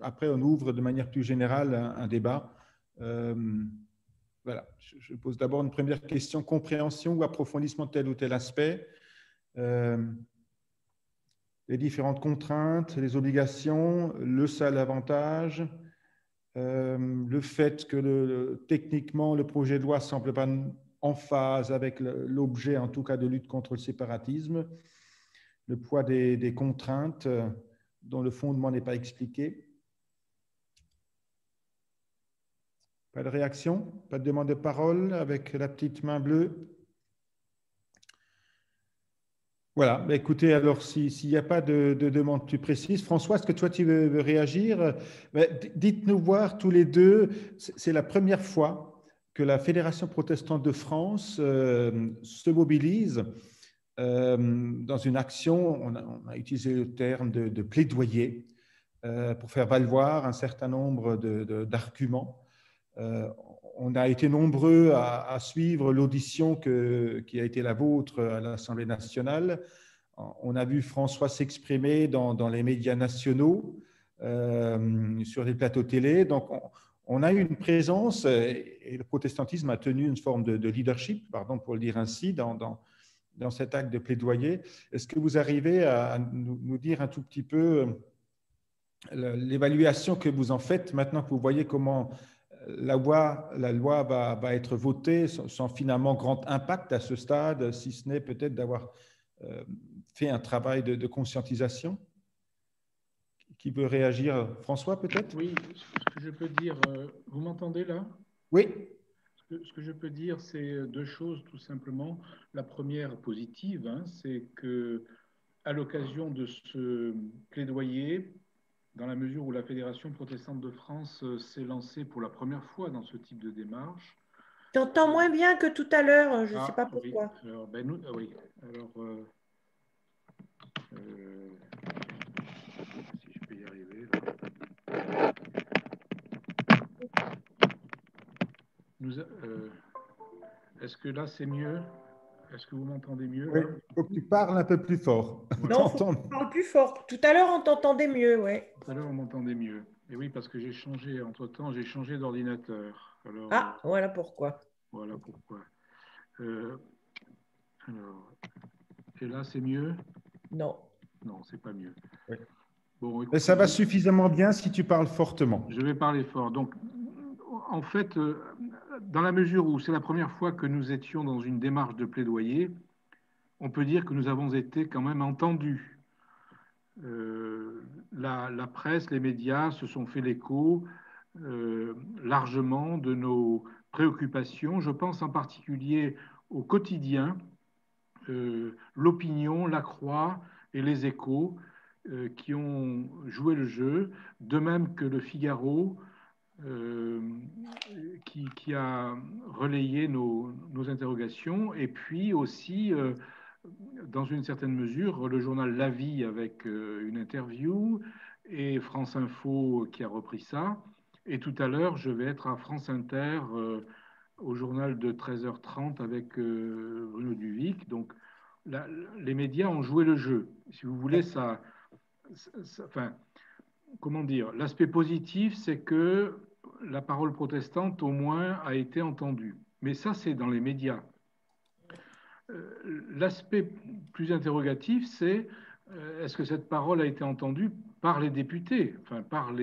après, on ouvre de manière plus générale un débat. Voilà. Je pose d'abord une première question, compréhension ou approfondissement de tel ou tel aspect. Les différentes contraintes, les obligations, le seul avantage, le fait que techniquement, le projet de loi ne semble pas en phase avec l'objet, en tout cas, de lutte contre le séparatisme, le poids des contraintes dont le fondement n'est pas expliqué. Pas de réaction? Pas de demande de parole avec la petite main bleue? Voilà, écoutez, alors s'il n'y a pas de demande plus précise, François, est-ce que toi tu veux réagir? Dites-nous voir tous les deux, c'est la première fois que la Fédération protestante de France se mobilise dans une action, on a utilisé le terme de plaidoyer, pour faire valoir un certain nombre d'arguments. On a été nombreux à suivre l'audition qui a été la vôtre à l'Assemblée nationale. On a vu François s'exprimer dans les médias nationaux, sur les plateaux télé. Donc, on a eu une présence, et le protestantisme a tenu une forme de leadership, pardon pour le dire ainsi, dans cet acte de plaidoyer. Est-ce que vous arrivez à nous dire un tout petit peu l'évaluation que vous en faites maintenant que vous voyez comment la loi va être votée sans finalement grand impact à ce stade, si ce n'est peut-être d'avoir fait un travail de conscientisation? Qui veut réagir? François, peut-être? Oui, ce que je peux dire, vous m'entendez là? Oui. Ce que je peux dire, c'est deux choses tout simplement. La première positive, hein, c'est que à l'occasion de ce plaidoyer, dans la mesure où la Fédération protestante de France s'est lancée pour la première fois dans ce type de démarche. J'entends moins bien que tout à l'heure, je ne sais pas Oui. pourquoi. Alors, oui. Alors, si je peux y arriver. Est-ce que là, c'est mieux? Est-ce que vous m'entendez mieux? Oui, il faut que tu parles un peu plus fort. Voilà. Non, il faut que tu parles plus fort. Tout à l'heure, on t'entendait mieux, ouais. Tout à l'heure, on m'entendait mieux. Et oui, parce que j'ai changé, entre-temps, j'ai changé d'ordinateur. Alors, Ah, voilà pourquoi. Voilà pourquoi. Alors, et là, c'est mieux? Non. Non, c'est pas mieux. Oui. Bon, écoutez, mais ça va suffisamment bien si tu parles fortement. Je vais parler fort. Donc, en fait, dans la mesure où c'est la première fois que nous étions dans une démarche de plaidoyer, on peut dire que nous avons été quand même entendus. La presse, les médias se sont fait l'écho largement de nos préoccupations. Je pense en particulier au quotidien, l'Opinion, la Croix et les Échos qui ont joué le jeu, de même que le Figaro qui a relayé nos interrogations, et puis aussi, dans une certaine mesure, le journal La Vie avec une interview, et France Info qui a repris ça. Et tout à l'heure, je vais être à France Inter au journal de 13h30 avec Bruno Duvic. Donc, les médias ont joué le jeu. Si vous voulez, enfin, comment dire, l'aspect positif, c'est que la parole protestante, au moins, a été entendue. Mais ça, c'est dans les médias. L'aspect plus interrogatif, c'est est-ce que cette parole a été entendue par les députés, enfin par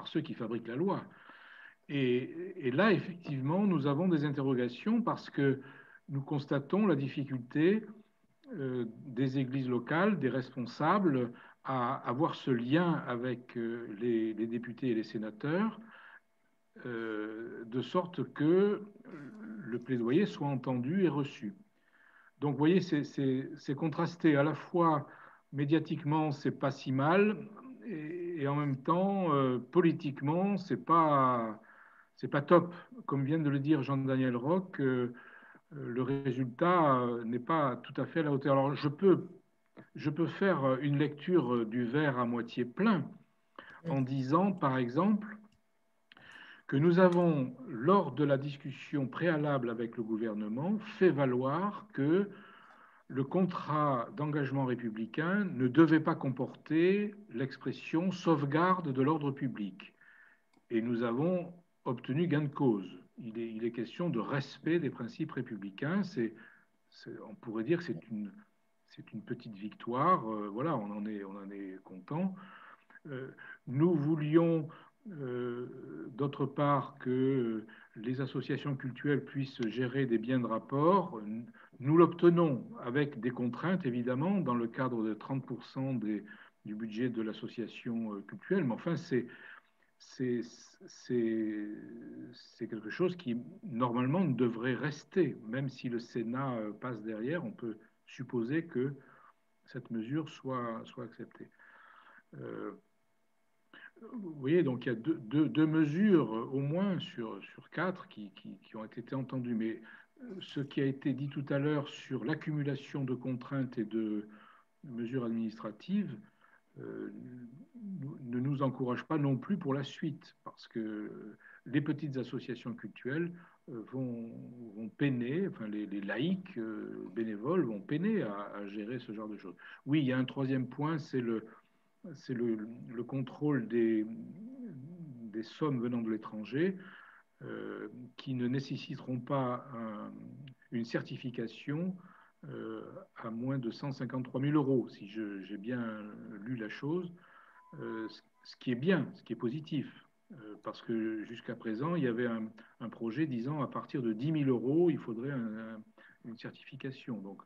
ceux qui fabriquent la loi. Et là, effectivement, nous avons des interrogations parce que nous constatons la difficulté des églises locales, des responsables, à avoir ce lien avec les députés et les sénateurs, de sorte que le plaidoyer soit entendu et reçu. Donc, vous voyez, c'est contrasté. À la fois, médiatiquement, c'est pas si mal, et en même temps, politiquement, c'est pas top. Comme vient de le dire Jean-Daniel Roch, le résultat n'est pas tout à fait à la hauteur. Alors, je peux faire une lecture du verre à moitié plein en disant, par exemple, que nous avons, lors de la discussion préalable avec le gouvernement, fait valoir que le contrat d'engagement républicain ne devait pas comporter l'expression sauvegarde de l'ordre public. Et nous avons obtenu gain de cause. Il est question de respect des principes républicains. On pourrait dire que c'est une petite victoire. Voilà, on en est content. Nous voulions, d'autre part, que les associations cultuelles puissent gérer des biens de rapport. Nous l'obtenons avec des contraintes, évidemment, dans le cadre de 30% du budget de l'association cultuelle. Mais enfin, c'est quelque chose qui, normalement, ne devrait rester. Même si le Sénat passe derrière, on peut supposer que cette mesure soit acceptée. Vous voyez, donc il y a deux mesures au moins sur 4 qui ont été entendues. Mais ce qui a été dit tout à l'heure sur l'accumulation de contraintes et de mesures administratives ne nous encourage pas non plus pour la suite, parce que les petites associations culturelles vont peiner, enfin les laïcs bénévoles vont peiner à gérer ce genre de choses. Oui, il y a un troisième point, c'est le contrôle des sommes venant de l'étranger qui ne nécessiteront pas une certification à moins de 153 000 €, si j'ai bien lu la chose, ce qui est bien, ce qui est positif, parce que jusqu'à présent, il y avait un projet disant à partir de 10 000 €, il faudrait une certification. Donc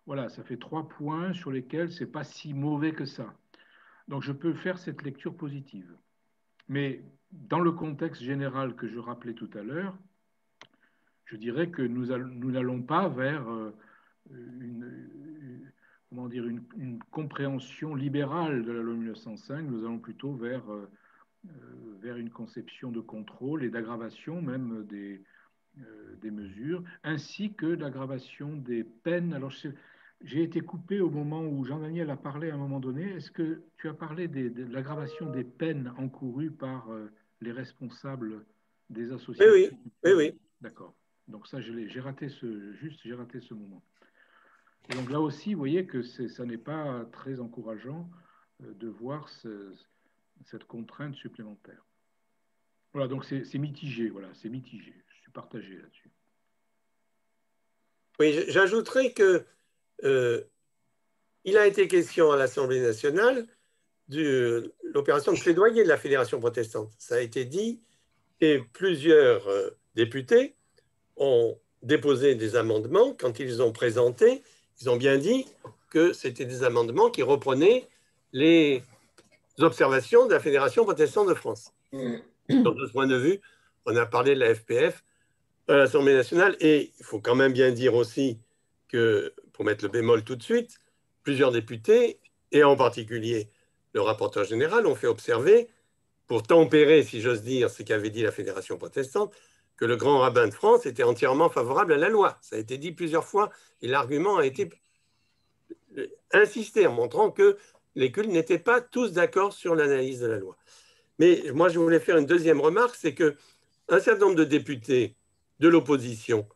voilà, ça fait 3 points sur lesquels c'est pas si mauvais que ça. Donc je peux faire cette lecture positive. Mais dans le contexte général que je rappelais tout à l'heure, je dirais que nous n'allons pas vers une compréhension libérale de la loi 1905, nous allons plutôt vers une conception de contrôle et d'aggravation même des mesures, ainsi que d'aggravation des peines. Alors, j'ai été coupé au moment où Jean-Daniel a parlé à un moment donné. Est-ce que tu as parlé de l'aggravation des peines encourues par les responsables des associations? Oui. D'accord. Donc ça, j'ai raté ce moment. Et donc là aussi, vous voyez que ça n'est pas très encourageant de voir cette contrainte supplémentaire. Voilà, donc c'est mitigé. Voilà, c'est mitigé. Je suis partagé là-dessus. Oui, j'ajouterais que il a été question à l'Assemblée nationale de l'opération de plaidoyer de la Fédération protestante. Ça a été dit et plusieurs députés ont déposé des amendements. Quand ils ont présenté, ils ont bien dit que c'était des amendements qui reprenaient les observations de la Fédération protestante de France. Donc, de ce point de vue, on a parlé de la FPF à l'Assemblée nationale. Et il faut quand même bien dire aussi que, pour mettre le bémol tout de suite, plusieurs députés, et en particulier le rapporteur général, ont fait observer pour tempérer, si j'ose dire, ce qu'avait dit la Fédération protestante, que le grand rabbin de France était entièrement favorable à la loi. Ça a été dit plusieurs fois et l'argument a été insisté en montrant que les cultes n'étaient pas tous d'accord sur l'analyse de la loi. Mais moi, je voulais faire une deuxième remarque, c'est qu'un certain nombre de députés de l'opposition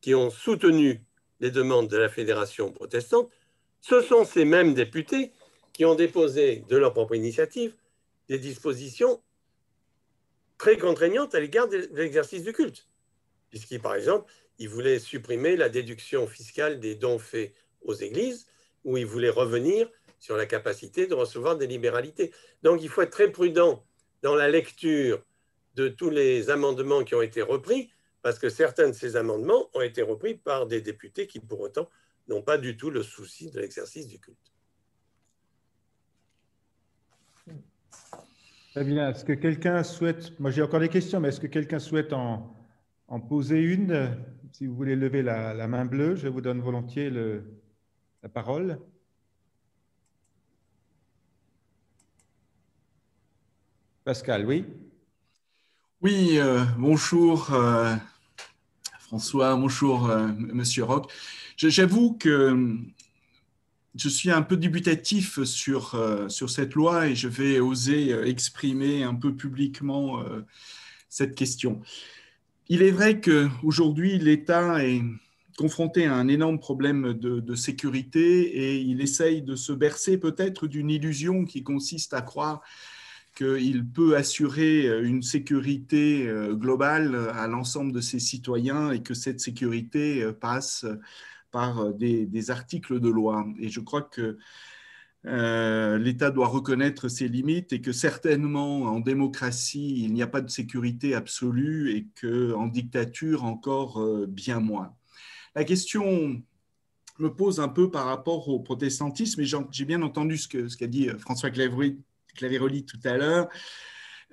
qui ont soutenu les demandes de la Fédération protestante, ce sont ces mêmes députés qui ont déposé de leur propre initiative des dispositions très contraignantes à l'égard de l'exercice du culte. Puisqu'ils, par exemple, ils voulaient supprimer la déduction fiscale des dons faits aux églises, ou ils voulaient revenir sur la capacité de recevoir des libéralités. Donc, il faut être très prudent dans la lecture de tous les amendements qui ont été repris, parce que certains de ces amendements ont été repris par des députés qui, pour autant, n'ont pas du tout le souci de l'exercice du culte. Très bien. Est-ce que quelqu'un souhaite, moi j'ai encore des questions, mais est-ce que quelqu'un souhaite en poser une? Si vous voulez lever la main bleue, je vous donne volontiers la parole. Pascal, oui. Oui, bonjour François, bonjour Monsieur Roch. J'avoue que je suis un peu dubitatif sur cette loi et je vais oser exprimer un peu publiquement cette question. Il est vrai qu'aujourd'hui, l'État est confronté à un énorme problème de sécurité et il essaye de se bercer peut-être d'une illusion qui consiste à croire qu'il peut assurer une sécurité globale à l'ensemble de ses citoyens et que cette sécurité passe par des articles de loi. Et je crois que l'État doit reconnaître ses limites et que certainement en démocratie, il n'y a pas de sécurité absolue et qu'en dictature, encore bien moins. La question me pose un peu par rapport au protestantisme et j'ai bien entendu ce qu'a dit François Claveroli tout à l'heure.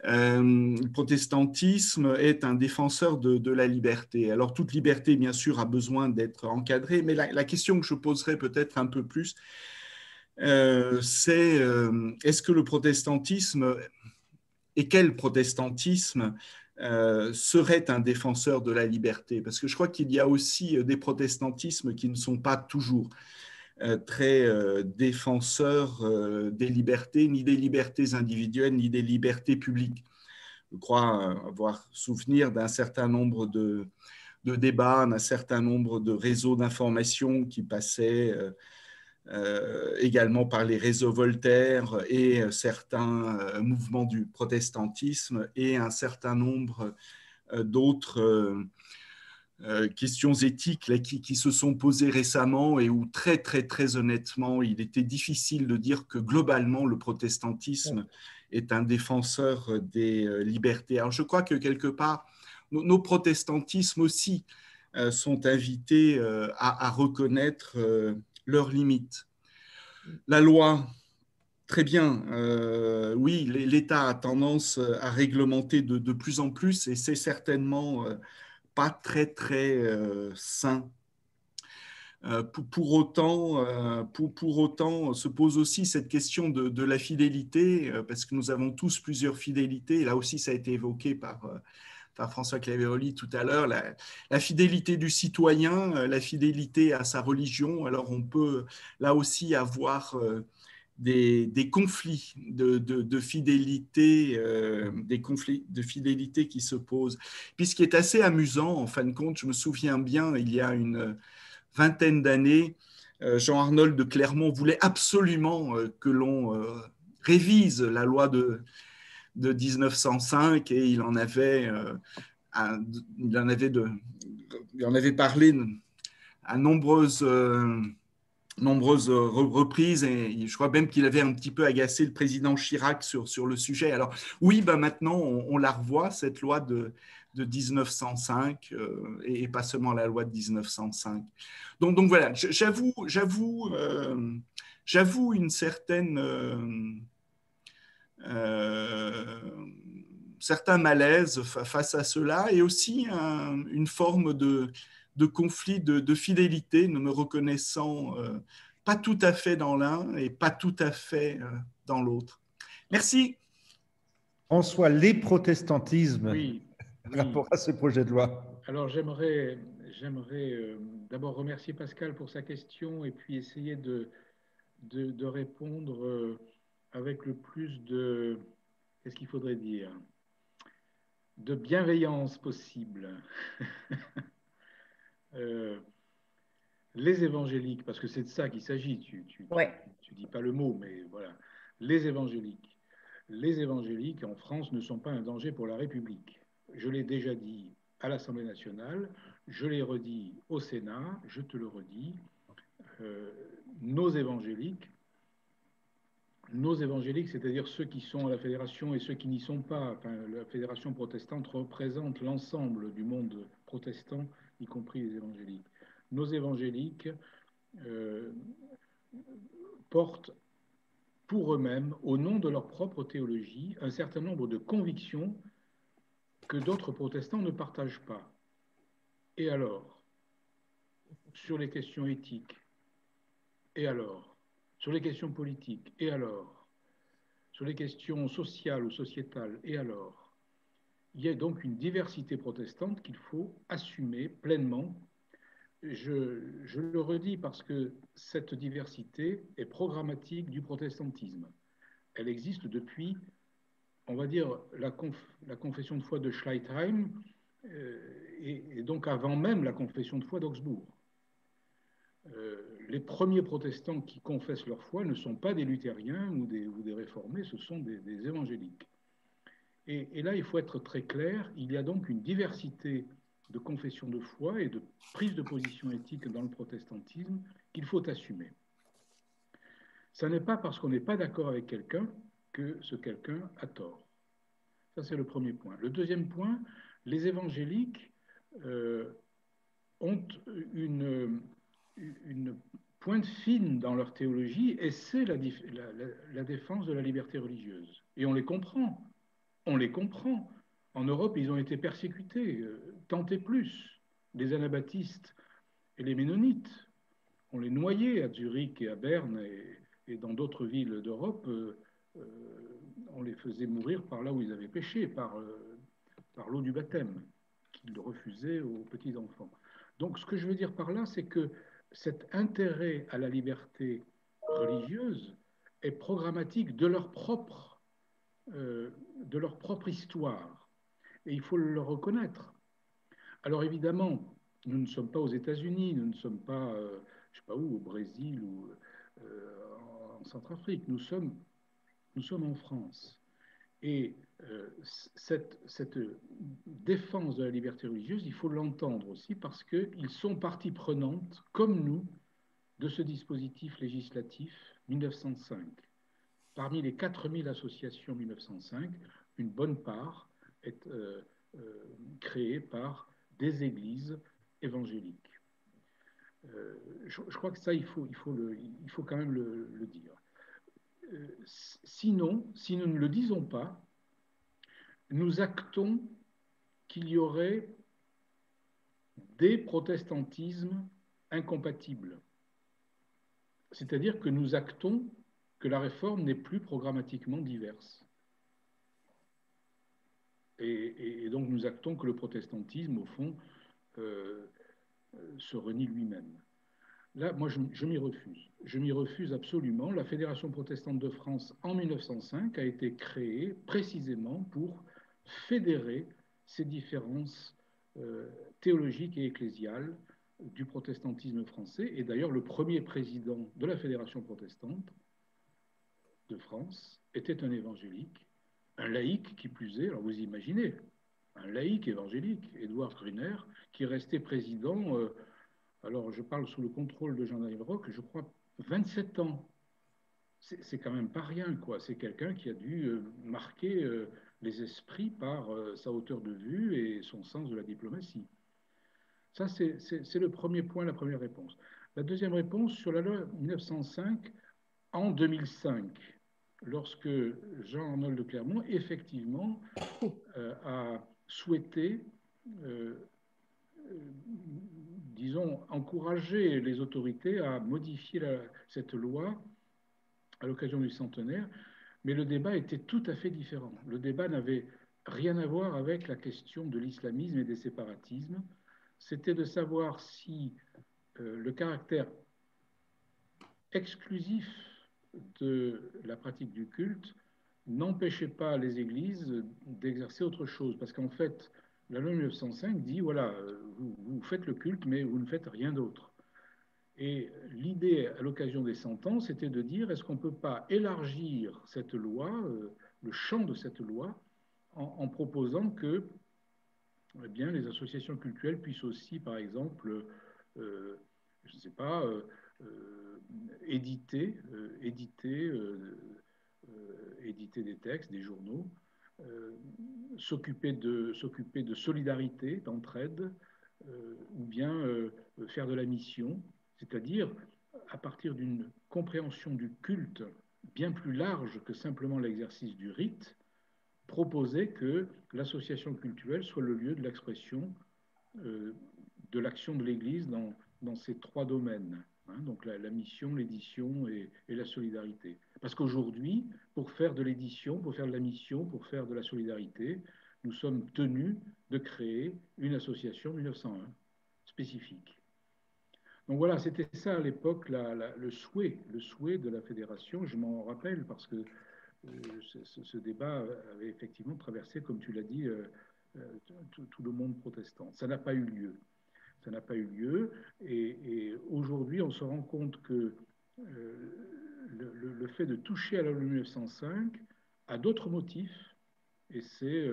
Le protestantisme est un défenseur de la liberté. Alors, toute liberté, bien sûr, a besoin d'être encadrée, mais la question que je poserai peut-être un peu plus, c'est est-ce que le protestantisme, et quel protestantisme, serait un défenseur de la liberté? Parce que je crois qu'il y a aussi des protestantismes qui ne sont pas toujours très défenseur des libertés, ni des libertés individuelles, ni des libertés publiques. Je crois avoir souvenir d'un certain nombre de débats, d'un certain nombre de réseaux d'information qui passaient également par les réseaux Voltaire et certains mouvements du protestantisme et un certain nombre d'autres questions éthiques là, qui se sont posées récemment et où très honnêtement, il était difficile de dire que globalement, le protestantisme est un défenseur des libertés. Alors je crois que quelque part, nos protestantismes aussi sont invités à reconnaître leurs limites. La loi, très bien, oui, l'État a tendance à réglementer de plus en plus et c'est certainement pas très sain. Pour autant, se pose aussi cette question de la fidélité, parce que nous avons tous plusieurs fidélités. Et là aussi, ça a été évoqué par François Claveroli tout à l'heure, la fidélité du citoyen, la fidélité à sa religion. Alors, on peut là aussi avoir des conflits de fidélité, des conflits de fidélité qui se posent. Puis ce qui est assez amusant, en fin de compte, je me souviens bien, il y a une vingtaine d'années, Jean-Arnold de Clermont voulait absolument que l'on révise la loi de 1905 et il en avait parlé à nombreuses reprises et je crois même qu'il avait un petit peu agacé le président Chirac sur le sujet. Alors oui, maintenant on la revoit, cette loi de 1905 et pas seulement la loi de 1905. Donc voilà, j'avoue une certaine certain malaise face à cela et aussi une forme de conflit de fidélité, ne me reconnaissant pas tout à fait dans l'un et pas tout à fait dans l'autre. Merci. François, les protestantismes Oui, par rapport à ce projet de loi. Alors j'aimerais d'abord remercier Pascal pour sa question et puis essayer de répondre avec le plus de, qu'est-ce qu'il faudrait dire, de bienveillance possible. Les évangéliques, parce que c'est de ça qu'il s'agit, tu dis pas le mot, mais voilà, les évangéliques. Les évangéliques en France ne sont pas un danger pour la République. Je l'ai déjà dit à l'Assemblée nationale, je l'ai redit au Sénat, je te le redis, nos évangéliques, c'est-à-dire ceux qui sont à la fédération et ceux qui n'y sont pas, enfin, la fédération protestante représente l'ensemble du monde protestant, y compris les évangéliques. Nos évangéliques portent pour eux-mêmes, au nom de leur propre théologie, un certain nombre de convictions que d'autres protestants ne partagent pas. Et alors, sur les questions éthiques, et alors, sur les questions politiques, et alors, sur les questions sociales ou sociétales, et alors, il y a donc une diversité protestante qu'il faut assumer pleinement. Je le redis parce que cette diversité est programmatique du protestantisme. Elle existe depuis, on va dire, la confession de foi de Schleitheim, et donc avant même la confession de foi d'Augsbourg. Les premiers protestants qui confessent leur foi ne sont pas des luthériens ou des réformés, ce sont des évangéliques. Et là, il faut être très clair, il y a donc une diversité de confessions de foi et de prise de position éthique dans le protestantisme qu'il faut assumer. Ce n'est pas parce qu'on n'est pas d'accord avec quelqu'un que ce quelqu'un a tort. Ça, c'est le premier point. Le deuxième point, les évangéliques ont une pointe fine dans leur théologie, et c'est la défense de la liberté religieuse. Et on les comprend. On les comprend. En Europe, ils ont été persécutés, tant et plus. Les anabaptistes et les ménonites, on les noyait à Zurich et à Berne et dans d'autres villes d'Europe. On les faisait mourir par là où ils avaient péché, par l'eau du baptême, qu'ils refusaient aux petits-enfants. Donc, ce que je veux dire par là, c'est que cet intérêt à la liberté religieuse est programmatique de leur propre histoire. Et il faut le reconnaître. Alors, évidemment, nous ne sommes pas aux États-Unis, nous ne sommes pas, je ne sais pas où, au Brésil ou en Centrafrique. Nous sommes en France. Et cette défense de la liberté religieuse, il faut l'entendre aussi parce qu'ils sont partie prenante, comme nous, de ce dispositif législatif 1905. Parmi les 4000 associations 1905, une bonne part est créée par des églises évangéliques. Je crois que ça, il faut quand même le dire. Sinon, si nous ne le disons pas, nous actons qu'il y aurait des protestantismes incompatibles. C'est-à-dire que nous actons que la réforme n'est plus programmatiquement diverse. Et donc nous actons que le protestantisme, au fond, se renie lui-même. Là, moi, je m'y refuse. Je m'y refuse absolument. La Fédération protestante de France, en 1905, a été créée précisément pour fédérer ces différences théologiques et ecclésiales du protestantisme français. Et d'ailleurs, le premier président de la Fédération protestante de France était un évangélique, un laïc qui plus est, alors vous imaginez, un laïc évangélique, Édouard Gruner, qui est resté président... alors, je parle sous le contrôle de Jean-Daniel Roch, je crois 27 ans. C'est quand même pas rien, quoi. C'est quelqu'un qui a dû marquer les esprits par sa hauteur de vue et son sens de la diplomatie. Ça, c'est le premier point, la première réponse. La deuxième réponse, sur la loi 1905, en 2005, lorsque Jean-Arnold de Clermont, effectivement, a souhaité... disons, encourager les autorités à modifier cette loi à l'occasion du centenaire. mais le débat était tout à fait différent. Le débat n'avait rien à voir avec la question de l'islamisme et des séparatismes. C'était de savoir si le caractère exclusif de la pratique du culte n'empêchait pas les églises d'exercer autre chose. Parce qu'en fait, la loi 1905 dit, voilà, vous faites le culte, mais vous ne faites rien d'autre. Et l'idée, à l'occasion des 100 ans, c'était de dire, est-ce qu'on ne peut pas élargir cette loi, le champ de cette loi, en proposant que eh bien, les associations cultuelles puissent aussi, par exemple, je ne sais pas, éditer, éditer des textes, des journaux, s'occuper de solidarité, d'entraide, ou bien faire de la mission, c'est-à-dire à partir d'une compréhension du culte bien plus large que simplement l'exercice du rite, proposer que l'association cultuelle soit le lieu de l'expression de l'action de l'Église dans ces trois domaines, hein, donc la mission, l'édition et la solidarité. Parce qu'aujourd'hui, pour faire de l'édition, pour faire de la mission, pour faire de la solidarité, nous sommes tenus de créer une association 1901 spécifique. Donc voilà, c'était ça à l'époque le souhait de la fédération. Je m'en rappelle parce que ce débat avait effectivement traversé, comme tu l'as dit, tout le monde protestant. Ça n'a pas eu lieu. Ça n'a pas eu lieu. Et aujourd'hui, on se rend compte que le fait de toucher à la loi 1905 a d'autres motifs. Et c'est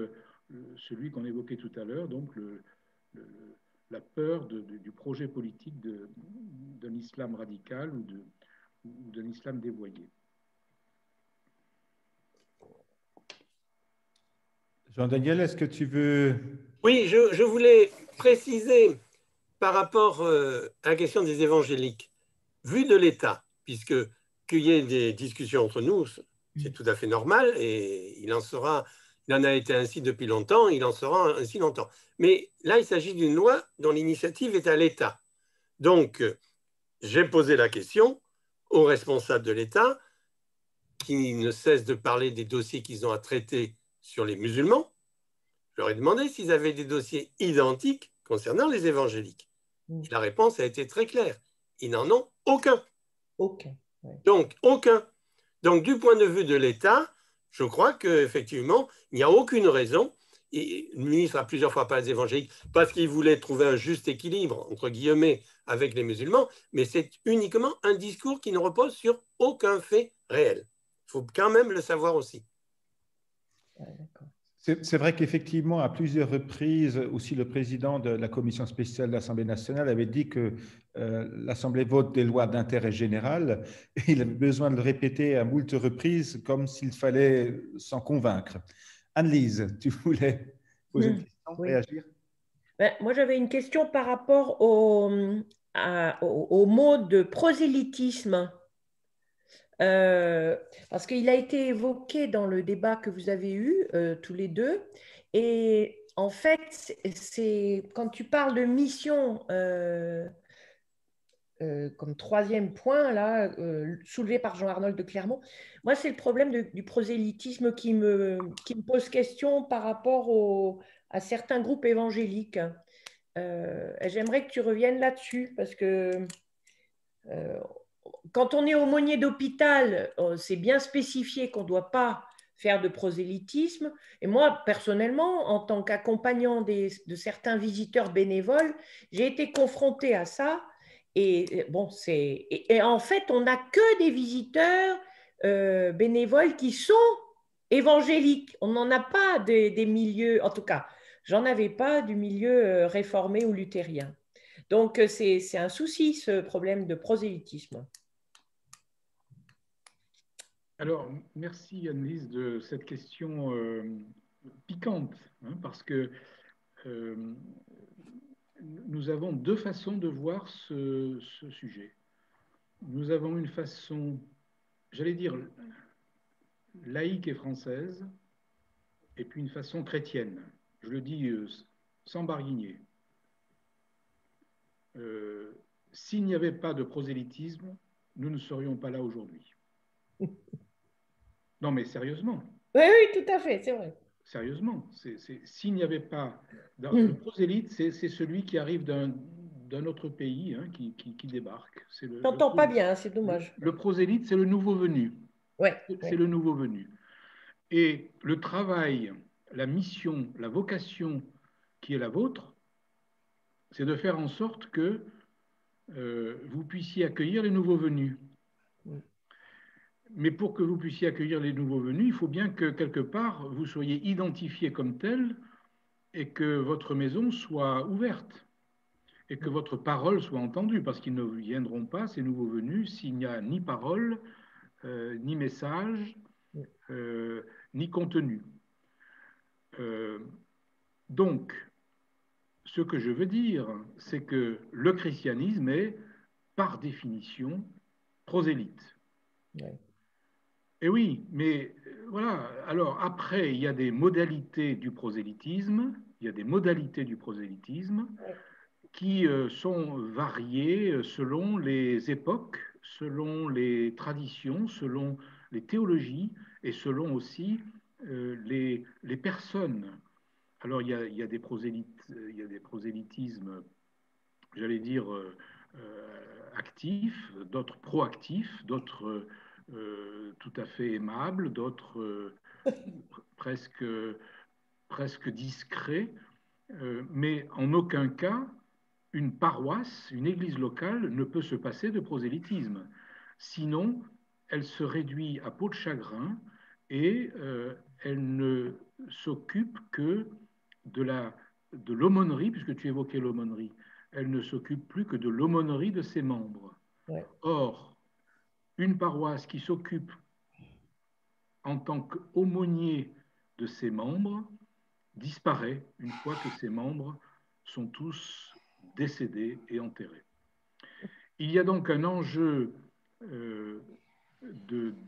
celui qu'on évoquait tout à l'heure, donc la peur du projet politique d'un islam radical ou d'un islam dévoyé. Jean-Daniel, est-ce que tu veux... Oui, je voulais préciser par rapport à la question des évangéliques, vu de l'État, puisque qu'il y ait des discussions entre nous, c'est tout à fait normal et il en a été ainsi depuis longtemps, il en sera ainsi longtemps. Mais là, il s'agit d'une loi dont l'initiative est à l'État. Donc, j'ai posé la question aux responsables de l'État qui ne cessent de parler des dossiers qu'ils ont à traiter sur les musulmans. Je leur ai demandé s'ils avaient des dossiers identiques concernant les évangéliques. Et la réponse a été très claire. Ils n'en ont aucun. Aucun. Ouais. Donc, aucun. Donc, du point de vue de l'État, je crois qu'effectivement, il n'y a aucune raison. Et le ministre a plusieurs fois parlé des évangéliques parce qu'il voulait trouver un juste équilibre, entre guillemets, avec les musulmans, mais c'est uniquement un discours qui ne repose sur aucun fait réel. Il faut quand même le savoir aussi. C'est vrai qu'effectivement, à plusieurs reprises, aussi le président de la commission spéciale de l'Assemblée nationale avait dit que l'Assemblée vote des lois d'intérêt général. Et il avait besoin de le répéter à moult reprises comme s'il fallait s'en convaincre. Anne-Lise, tu voulais poser une question, oui. réagir? Ben, moi, j'avais une question par rapport au mot de prosélytisme. Parce qu'il a été évoqué dans le débat que vous avez eu tous les deux. Et en fait, c'est quand tu parles de mission comme troisième point, là, soulevé par Jean-Arnold de Clermont, moi, c'est le problème du prosélytisme qui me pose question par rapport à certains groupes évangéliques. J'aimerais que tu reviennes là-dessus parce que quand on est aumônier d'hôpital, c'est bien spécifié qu'on ne doit pas faire de prosélytisme. Et moi, personnellement, en tant qu'accompagnant de certains visiteurs bénévoles, j'ai été confrontée à ça. Et, bon, et en fait, on n'a que des visiteurs bénévoles qui sont évangéliques. On n'en a pas des milieux, en tout cas, j'en avais pas du milieu réformé ou luthérien. Donc, c'est un souci, ce problème de prosélytisme. Alors, merci Annelise de cette question piquante, hein, parce que nous avons deux façons de voir ce sujet. Nous avons une façon, j'allais dire, laïque et française, et puis une façon chrétienne. Je le dis sans barguigner. S'il n'y avait pas de prosélytisme, nous ne serions pas là aujourd'hui. Non, mais sérieusement. Oui, oui, tout à fait, c'est vrai. Sérieusement. S'il n'y avait pas... Le prosélyte, c'est celui qui arrive d'un autre pays, hein, qui débarque. C'est Je t'entends pas bien, c'est dommage. le prosélyte, c'est le nouveau venu. Ouais, C'est le nouveau venu. Et le travail, la mission, la vocation qui est la vôtre, c'est de faire en sorte que vous puissiez accueillir les nouveaux venus. Mais pour que vous puissiez accueillir les nouveaux venus, il faut bien que quelque part vous soyez identifié comme tel et que votre maison soit ouverte et que votre parole soit entendue, parce qu'ils ne viendront pas, ces nouveaux venus, s'il n'y a ni parole, ni message, ni contenu. Donc, ce que je veux dire, c'est que le christianisme est, par définition, prosélyte. Ouais. Et oui, mais voilà. Alors après, il y a des modalités du prosélytisme. Il y a des modalités du prosélytisme qui sont variées selon les époques, selon les traditions, selon les théologies et selon aussi les personnes. Alors il y a des prosélytismes, j'allais dire, actifs, d'autres proactifs, d'autres tout à fait aimables, d'autres presque, presque discrets, mais en aucun cas, une paroisse, une église locale ne peut se passer de prosélytisme. Sinon, elle se réduit à peau de chagrin et elle ne s'occupe que de l'aumônerie, puisque tu évoquais l'aumônerie. Elle ne s'occupe plus que de l'aumônerie de ses membres. Ouais. Or, une paroisse qui s'occupe en tant qu'aumônier de ses membres disparaît une fois que ses membres sont tous décédés et enterrés. Il y a donc un enjeu de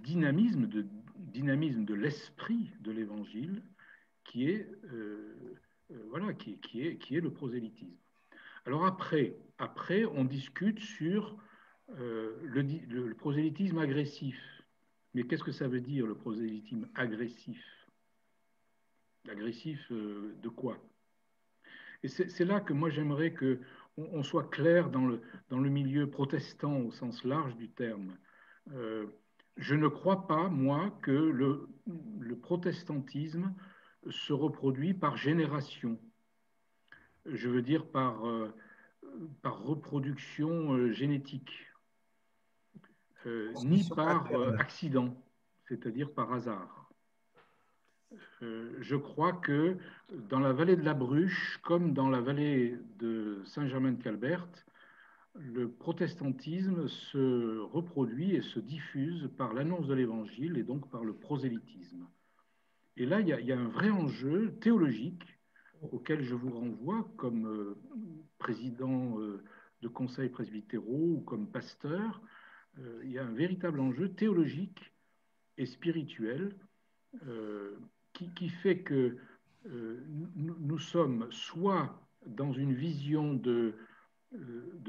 dynamisme de l'esprit de l'Évangile qui est, voilà, qui est le prosélytisme. Alors après, on discute sur le prosélytisme agressif. Mais qu'est-ce que ça veut dire, le prosélytisme agressif? Agressif de quoi? Et c'est là que moi j'aimerais qu'on soit clair dans le milieu protestant au sens large du terme. Je ne crois pas, moi, que le protestantisme se reproduit par génération. Je veux dire par reproduction génétique, ni par accident, c'est-à-dire par hasard. Je crois que dans la vallée de la Bruche, comme dans la vallée de Saint-Germain-de-Calbert, le protestantisme se reproduit et se diffuse par l'annonce de l'Évangile et donc par le prosélytisme. Et là, il y a un vrai enjeu théologique auquel je vous renvoie comme président de conseils presbytéraux ou comme pasteur. Il y a un véritable enjeu théologique et spirituel qui fait que nous sommes soit dans une vision de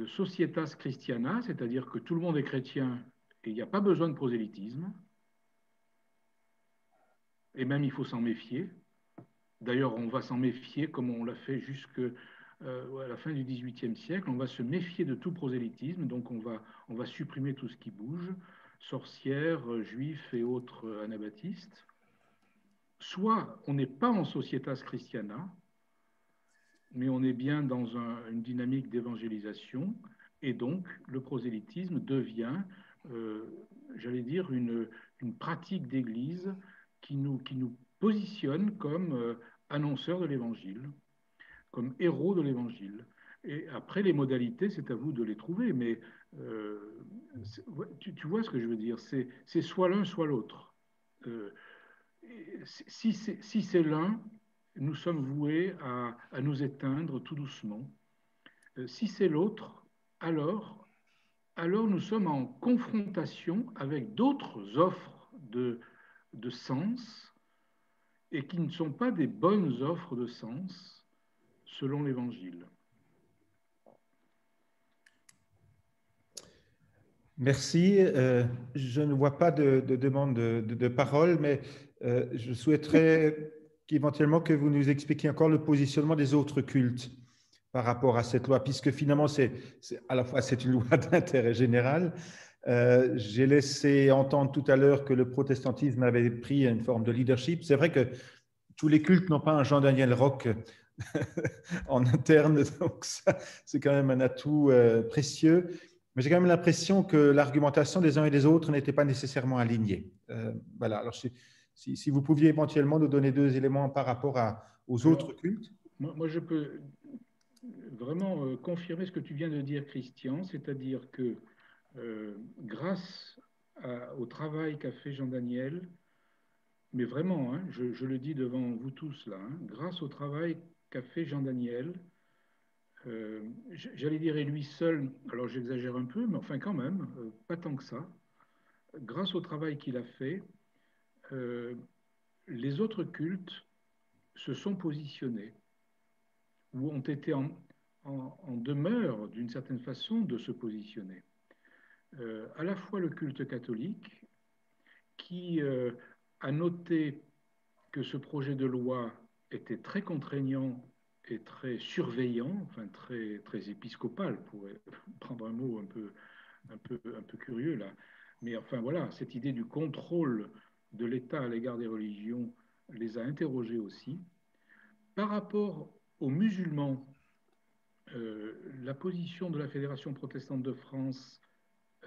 societas Christiana, c'est-à-dire que tout le monde est chrétien et il n'y a pas besoin de prosélytisme, et même il faut s'en méfier. D'ailleurs, on va s'en méfier comme on l'a fait jusqu'à la fin du XVIIIe siècle. On va se méfier de tout prosélytisme, donc on va supprimer tout ce qui bouge, sorcières, juifs et autres anabaptistes. Soit on n'est pas en societas Christiana, mais on est bien dans une dynamique d'évangélisation, et donc le prosélytisme devient, j'allais dire, une pratique d'église qui nous positionne comme annonceurs de l'évangile, comme héros de l'évangile. Et après, les modalités, c'est à vous de les trouver, mais tu vois ce que je veux dire, c'est soit l'un, soit l'autre. Si c'est l'un, nous sommes voués à nous éteindre tout doucement. Si c'est l'autre, alors nous sommes en confrontation avec d'autres offres de sens et qui ne sont pas des bonnes offres de sens selon l'Évangile. Merci. Je ne vois pas de demande de parole, mais je souhaiterais éventuellement que vous nous expliquiez encore le positionnement des autres cultes par rapport à cette loi, puisque finalement, à la fois c'est une loi d'intérêt général. J'ai laissé entendre tout à l'heure que le protestantisme avait pris une forme de leadership. C'est vrai que tous les cultes n'ont pas un Jean-Daniel Roch en interne, donc ça, c'est quand même un atout précieux. Mais j'ai quand même l'impression que l'argumentation des uns et des autres n'était pas nécessairement alignée. Voilà. Alors, si vous pouviez éventuellement nous donner deux éléments par rapport aux autres cultes. Moi, je peux vraiment confirmer ce que tu viens de dire, Christian, c'est-à-dire que grâce au travail qu'a fait Jean-Daniel, mais vraiment, hein, je le dis devant vous tous là, hein, grâce au travail qu'a fait Jean-Daniel, j'allais dire et lui seul, alors j'exagère un peu, mais enfin quand même, pas tant que ça, grâce au travail qu'il a fait, les autres cultes se sont positionnés ou ont été en demeure d'une certaine façon de se positionner. À la fois le culte catholique qui a noté que ce projet de loi était très contraignant et très surveillant, enfin très, très épiscopal, pour prendre un mot un peu curieux là. Mais enfin voilà, cette idée du contrôle de l'État à l'égard des religions les a interrogés aussi. Par rapport aux musulmans, la position de la Fédération protestante de France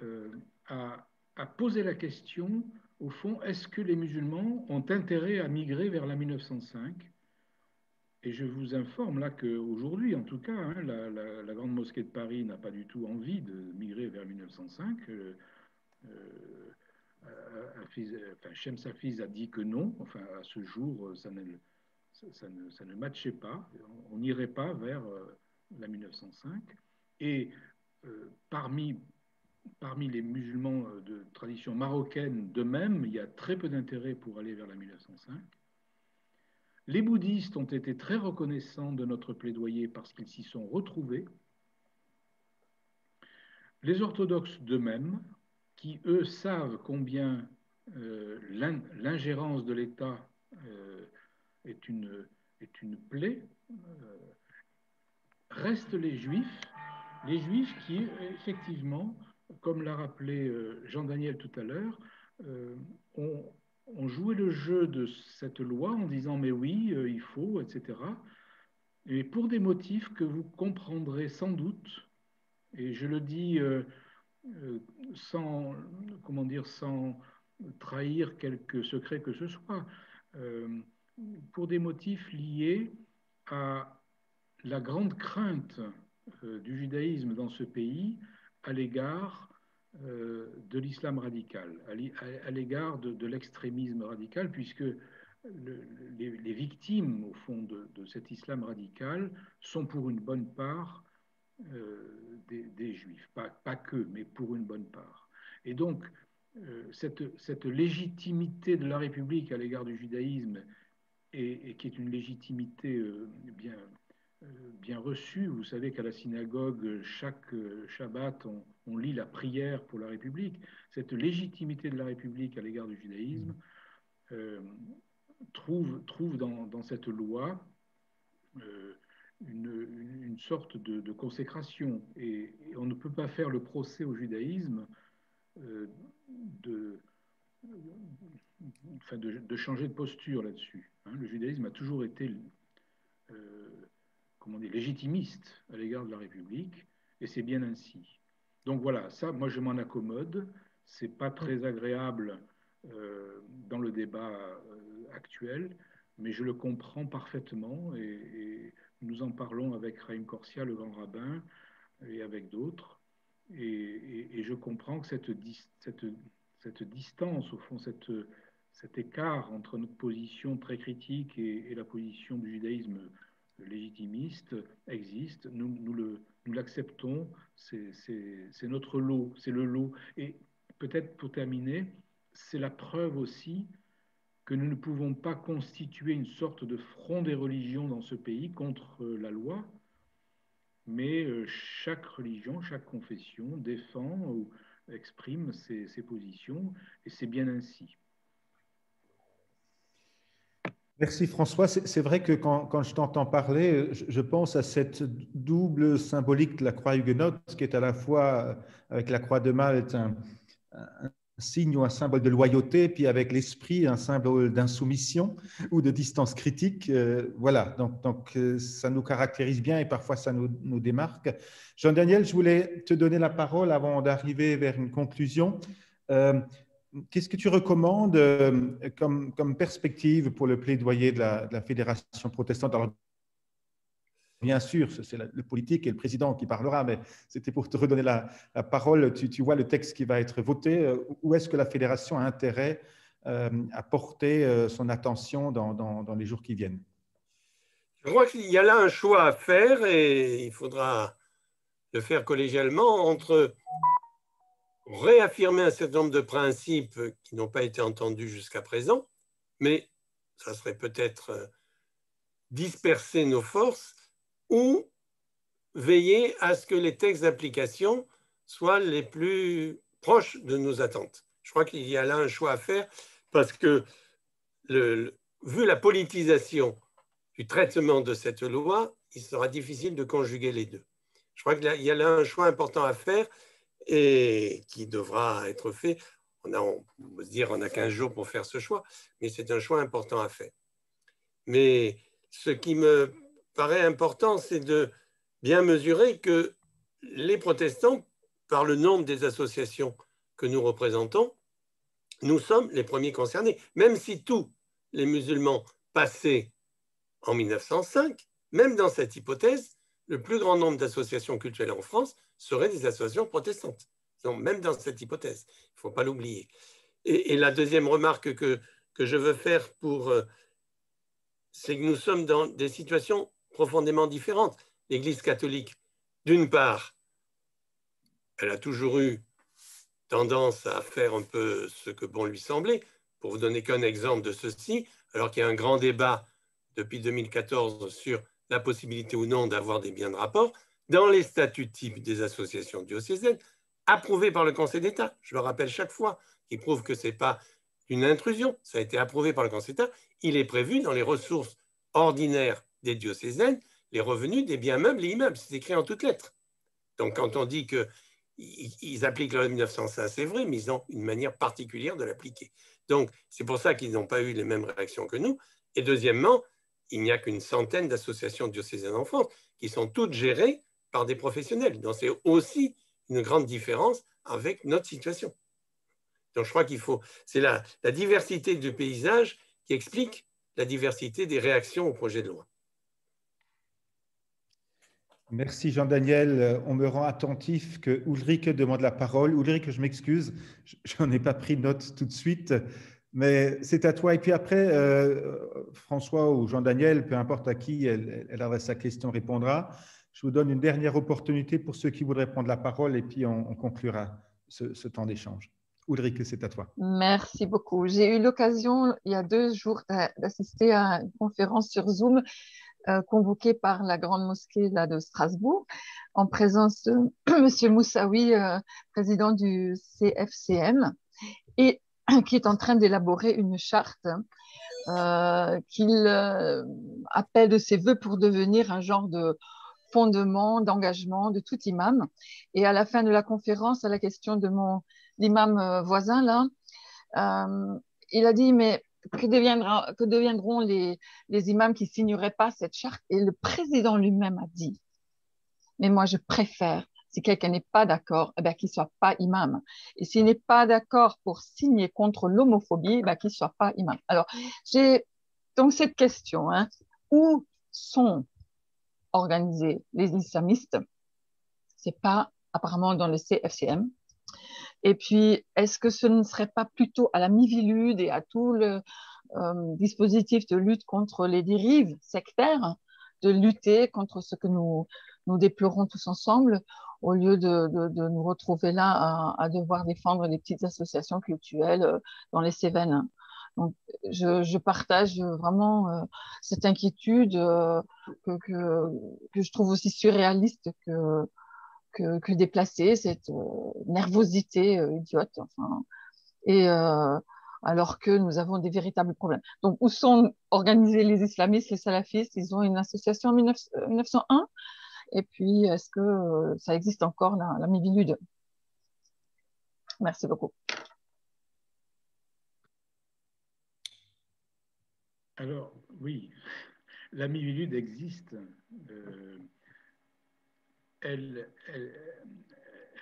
euh, a posé la question, au fond, est-ce que les musulmans ont intérêt à migrer vers la 1905? Et je vous informe là qu'aujourd'hui, en tout cas, hein, la Grande Mosquée de Paris n'a pas du tout envie de migrer vers 1905. Enfin, Shem Safiz a dit que non. Enfin, à ce jour, ça ne matchait pas. On n'irait pas vers la 1905. Et parmi les musulmans de tradition marocaine, de même, il y a très peu d'intérêt pour aller vers la 1905. Les bouddhistes ont été très reconnaissants de notre plaidoyer parce qu'ils s'y sont retrouvés. Les orthodoxes d'eux-mêmes, qui eux savent combien l'ingérence de l'État est une plaie, restent les juifs qui, effectivement, comme l'a rappelé Jean-Daniel tout à l'heure, ont joué le jeu de cette loi en disant mais oui, il faut, etc. Et pour des motifs que vous comprendrez sans doute, et je le dis sans, comment dire, sans trahir quelque secret que ce soit, pour des motifs liés à la grande crainte du judaïsme dans ce pays à l'égard de l'islam radical, à l'égard de l'extrémisme radical, puisque les victimes, au fond, de cet islam radical sont pour une bonne part des juifs. Pas que, mais pour une bonne part. Et donc, cette légitimité de la République à l'égard du judaïsme, et qui est une légitimité bien reçue. Vous savez qu'à la synagogue, chaque Shabbat, on lit la prière pour la République. Cette légitimité de la République à l'égard du judaïsme trouve dans cette loi une sorte de consécration. Et on ne peut pas faire le procès au judaïsme de changer de posture là-dessus. Hein. Le judaïsme a toujours été légitimiste à l'égard de la République, et c'est bien ainsi. Donc voilà, ça, moi je m'en accommode. C'est pas très agréable dans le débat actuel, mais je le comprends parfaitement, et nous en parlons avec Raïm Corsia, le grand rabbin, et avec d'autres. Et je comprends que cette distance, au fond, cet écart entre notre position très critique et la position du judaïsme légitimiste existe. Nous l'acceptons, c'est notre lot, c'est le lot. Et peut-être pour terminer, c'est la preuve aussi que nous ne pouvons pas constituer une sorte de front des religions dans ce pays contre la loi, mais chaque religion, chaque confession défend exprime ses positions, et c'est bien ainsi. Merci François. C'est vrai que quand je t'entends parler, je pense à cette double symbolique de la croix huguenote, qui est à la fois, avec la croix de Malte, un signe ou un symbole de loyauté, puis avec l'esprit, un symbole d'insoumission ou de distance critique. Voilà, donc ça nous caractérise bien et parfois ça nous démarque. Jean-Daniel, je voulais te donner la parole avant d'arriver vers une conclusion. Qu'est-ce que tu recommandes comme perspective pour le plaidoyer de la Fédération protestante? Alors, bien sûr, c'est le politique et le président qui parlera, mais c'était pour te redonner la parole. Tu vois le texte qui va être voté. Où est-ce que la Fédération a intérêt à porter son attention dans les jours qui viennent? Je crois qu'il y a là un choix à faire et il faudra le faire collégialement entre réaffirmer un certain nombre de principes qui n'ont pas été entendus jusqu'à présent, mais ça serait peut-être disperser nos forces, ou veiller à ce que les textes d'application soient les plus proches de nos attentes. Je crois qu'il y a là un choix à faire parce que, vu la politisation du traitement de cette loi, il sera difficile de conjuguer les deux. Je crois qu'il y a là un choix important à faire et qui devra être fait. On peut se dire on a 15 jours pour faire ce choix, mais c'est un choix important à faire. Mais ce qui me paraît important, c'est de bien mesurer que les protestants, par le nombre des associations que nous représentons, nous sommes les premiers concernés. Même si tous les musulmans passaient en 1905, même dans cette hypothèse, le plus grand nombre d'associations cultuelles en France seraient des associations protestantes. Donc, même dans cette hypothèse, il ne faut pas l'oublier. Et la deuxième remarque que je veux faire c'est que nous sommes dans des situations profondément différentes. L'Église catholique, d'une part, elle a toujours eu tendance à faire un peu ce que bon lui semblait. Pour vous donner qu'un exemple de ceci, alors qu'il y a un grand débat depuis 2014 sur la possibilité ou non d'avoir des biens de rapport, dans les statuts types des associations diocésaines, approuvés par le Conseil d'État, je le rappelle chaque fois, qui prouve que ce n'est pas une intrusion, ça a été approuvé par le Conseil d'État, il est prévu dans les ressources ordinaires des diocésaines les revenus des biens meubles et immeubles. C'est écrit en toutes lettres. Donc quand on dit qu'ils appliquent la loi de 1905, c'est vrai, mais ils ont une manière particulière de l'appliquer. Donc c'est pour ça qu'ils n'ont pas eu les mêmes réactions que nous. Et deuxièmement, il n'y a qu'une centaine d'associations diocésaines en France qui sont toutes gérées par des professionnels. Donc c'est aussi une grande différence avec notre situation. Donc je crois qu'il faut, c'est la diversité du paysage qui explique la diversité des réactions au projet de loi. Merci Jean-Daniel. On me rend attentif que Ulrike demande la parole. Ulrike, je m'excuse, je n'en ai pas pris note tout de suite, mais c'est à toi. Et puis après, François ou Jean-Daniel, peu importe à qui elle adresse sa question, répondra. Je vous donne une dernière opportunité pour ceux qui voudraient prendre la parole et puis on conclura ce temps d'échange. Ulrike, c'est à toi. Merci beaucoup. J'ai eu l'occasion, il y a 2 jours, d'assister à une conférence sur Zoom convoquée par la Grande Mosquée là, de Strasbourg, en présence de M. Moussaoui, président du CFCM, et qui est en train d'élaborer une charte qu'il appelle de ses voeux pour devenir un genre de fondement, d'engagement de tout imam. Et à la fin de la conférence, à la question de l'imam voisin, là, il a dit, mais que deviendront les imams qui ne signeraient pas cette charte? Et le président lui-même a dit, mais moi je préfère, si quelqu'un n'est pas d'accord, eh ben, qu'il ne soit pas imam. Et s'il n'est pas d'accord pour signer contre l'homophobie, eh ben, qu'il ne soit pas imam. Alors, j'ai donc cette question, hein, où sont organisés les islamistes? Ce n'est pas apparemment dans le CFCM. Et puis, est-ce que ce ne serait pas plutôt à la Miviludes et à tout le dispositif de lutte contre les dérives sectaires, de lutter contre ce que nous déplorons tous ensemble, au lieu de nous retrouver là à devoir défendre les petites associations culturelles dans les Cévennes. Donc, je partage vraiment cette inquiétude que je trouve aussi surréaliste que que déplacer, cette nervosité idiote. Enfin, et alors que nous avons des véritables problèmes. Donc, où sont organisés les islamistes, les salafistes? Ils ont une association en 1901. Et puis, est-ce que ça existe encore, la Mivilude? Merci beaucoup. Alors, oui, la Mivilude existe. Elle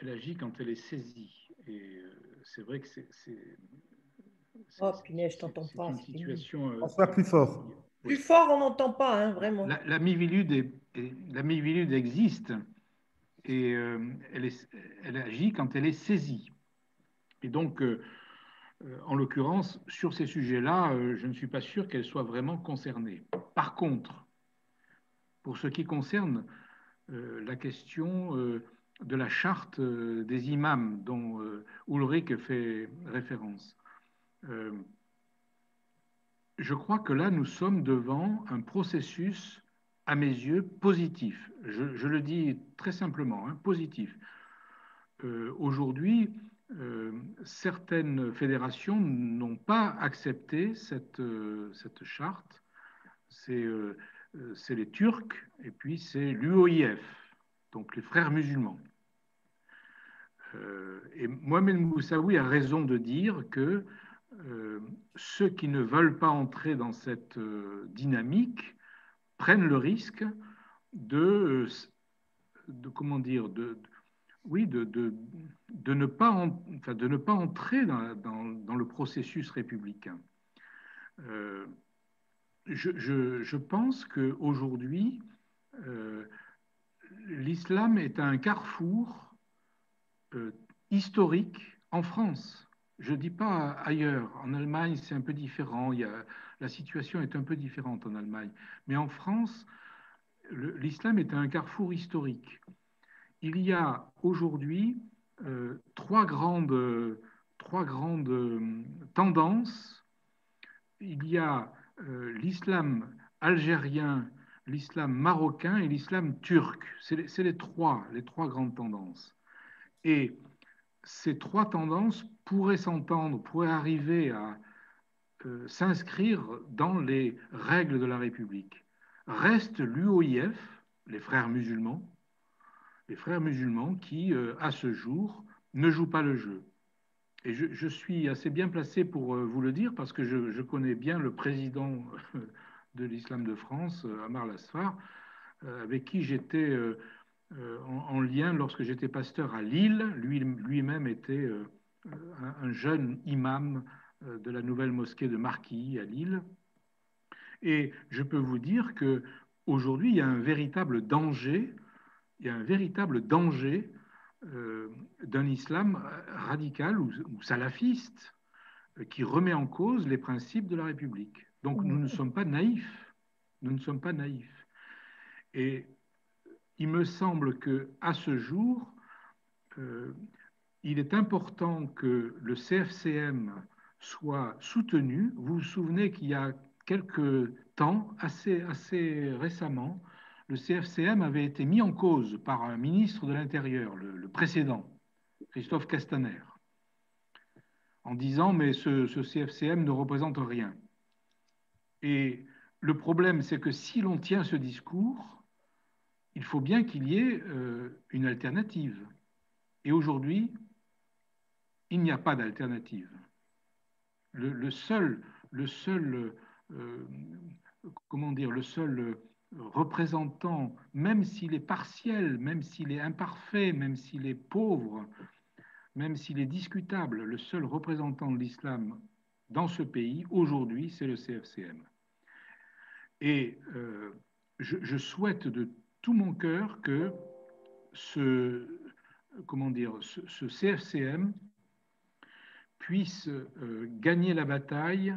agit quand elle est saisie. Et c'est vrai que Oh, punaise, je t'entends c'est pas. une situation. On soit plus fort. Plus fort, on n'entend pas, hein, vraiment. La Mivilude existe et elle agit quand elle est saisie. Et donc, en l'occurrence, sur ces sujets-là, je ne suis pas sûr qu'elle soit vraiment concernée. Par contre, pour ce qui concerne la question de la charte des imams dont Ulrich fait référence, je crois que là, nous sommes devant un processus, à mes yeux, positif. Je le dis très simplement, hein, positif. Aujourd'hui, certaines fédérations n'ont pas accepté cette charte. C'est les Turcs et puis c'est l'UOIF, donc les frères musulmans. Et Mohamed Moussaoui a raison de dire que ceux qui ne veulent pas entrer dans cette dynamique prennent le risque comment dire, oui, de ne pas entrer dans le processus républicain. Je pense qu'aujourd'hui, l'islam est à un carrefour historique en France. Je ne dis pas ailleurs. En Allemagne, c'est un peu différent. La situation est un peu différente en Allemagne. Mais en France, l'islam est à un carrefour historique. Il y a aujourd'hui trois grandes tendances. Il y a l'islam algérien, l'islam marocain et l'islam turc. C'est les trois grandes tendances. Et ces trois tendances pourraient s'entendre, pourraient arriver à s'inscrire dans les règles de la République. Reste l'UOIF, les frères musulmans qui, à ce jour, ne jouent pas le jeu. Et je suis assez bien placé pour vous le dire parce que je connais bien le président de l'Islam de France, Amar Lasfar, avec qui j'étais en lien lorsque j'étais pasteur à Lille. Lui-même était un jeune imam de la nouvelle mosquée de Marquilly à Lille. Et je peux vous dire qu'aujourd'hui, il y a un véritable danger d'un islam radical ou salafiste qui remet en cause les principes de la République. Donc nous ne sommes pas naïfs. Nous ne sommes pas naïfs. Et il me semble qu'à ce jour, il est important que le CFCM soit soutenu. Vous vous souvenez qu'il y a quelques temps, assez récemment, le CFCM avait été mis en cause par un ministre de l'Intérieur, le précédent, Christophe Castaner, en disant « mais ce CFCM ne représente rien ». Et le problème, c'est que si l'on tient ce discours, il faut bien qu'il y ait une alternative. Et aujourd'hui, il n'y a pas d'alternative. Le seul représentant, même s'il est partiel, même s'il est imparfait, même s'il est pauvre, même s'il est discutable, le seul représentant de l'islam dans ce pays, aujourd'hui, c'est le CFCM. Et je souhaite de tout mon cœur que ce CFCM puisse gagner la bataille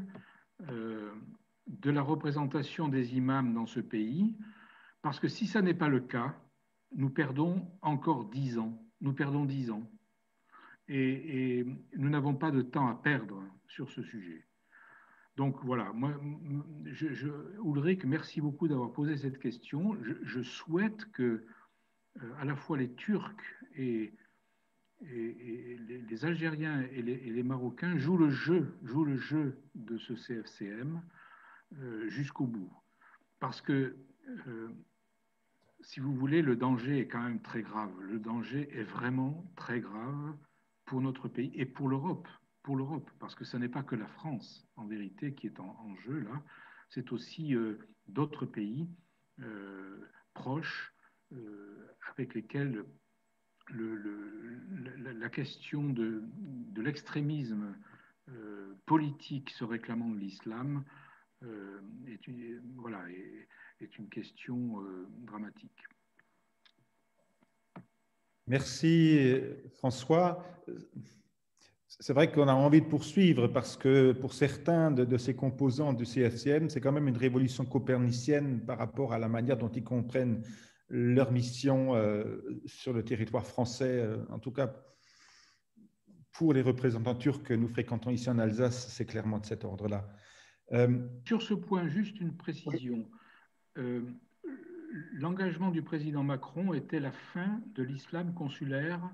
de la représentation des imams dans ce pays, parce que si ça n'est pas le cas, nous perdons encore 10 ans. Nous perdons 10 ans. Et nous n'avons pas de temps à perdre sur ce sujet. Donc voilà, moi, Ulrich, merci beaucoup d'avoir posé cette question. Je souhaite que à la fois les Turcs et les Algériens et les Marocains jouent le jeu de ce CFCM jusqu'au bout. Parce que, si vous voulez, le danger est quand même très grave. Le danger est vraiment très grave pour notre pays et pour l'Europe. Parce que ce n'est pas que la France, en vérité, qui est en jeu là. C'est aussi d'autres pays proches avec lesquels la question de l'extrémisme politique se réclamant de l'islam est une question dramatique. Merci François. C'est vrai qu'on a envie de poursuivre parce que pour certains de ces composants du CFCM, c'est quand même une révolution copernicienne par rapport à la manière dont ils comprennent leur mission sur le territoire français. En tout cas, pour les représentants turcs que nous fréquentons ici en Alsace, c'est clairement de cet ordre-là. Sur ce point, juste une précision. L'engagement du président Macron était la fin de l'islam consulaire.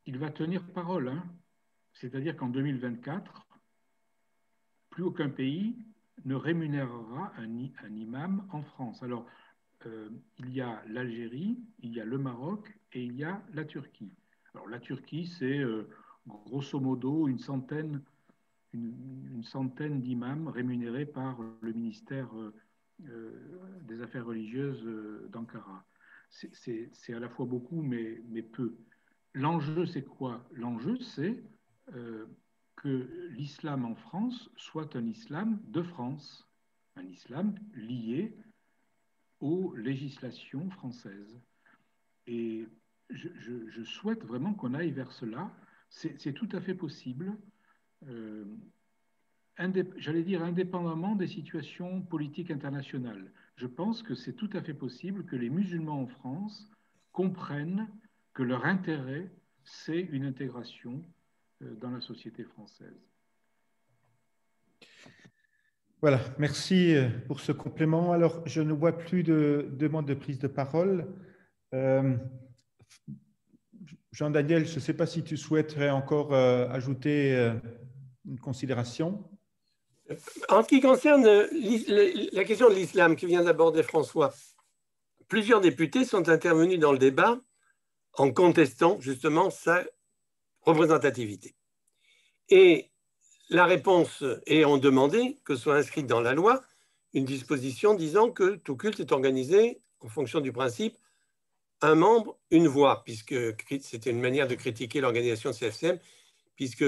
Il va tenir parole, hein. C'est-à-dire qu'en 2024, plus aucun pays ne rémunérera un imam en France. Alors, il y a l'Algérie, il y a le Maroc et il y a la Turquie. Alors, la Turquie, c'est grosso modo une centaine d'imams rémunérés par le ministère des Affaires religieuses d'Ankara. C'est à la fois beaucoup, mais peu. L'enjeu, c'est quoi? L'enjeu, c'est que l'islam en France soit un islam de France, un islam lié aux législations françaises. Et je souhaite vraiment qu'on aille vers cela. C'est tout à fait possible, j'allais dire indépendamment des situations politiques internationales. Je pense que c'est tout à fait possible que les musulmans en France comprennent que leur intérêt, c'est une intégration dans la société française. Voilà, merci pour ce complément. Alors, je ne vois plus de demande de prise de parole. Jean-Daniel, je ne sais pas si tu souhaiterais encore ajouter une considération. En ce qui concerne la question de l'islam que vient d'aborder François, plusieurs députés sont intervenus dans le débat en contestant justement sa représentativité. Et la réponse est en demandé que soit inscrite dans la loi une disposition disant que tout culte est organisé en fonction du principe un membre, une voix, puisque c'était une manière de critiquer l'organisation de CFCM, puisque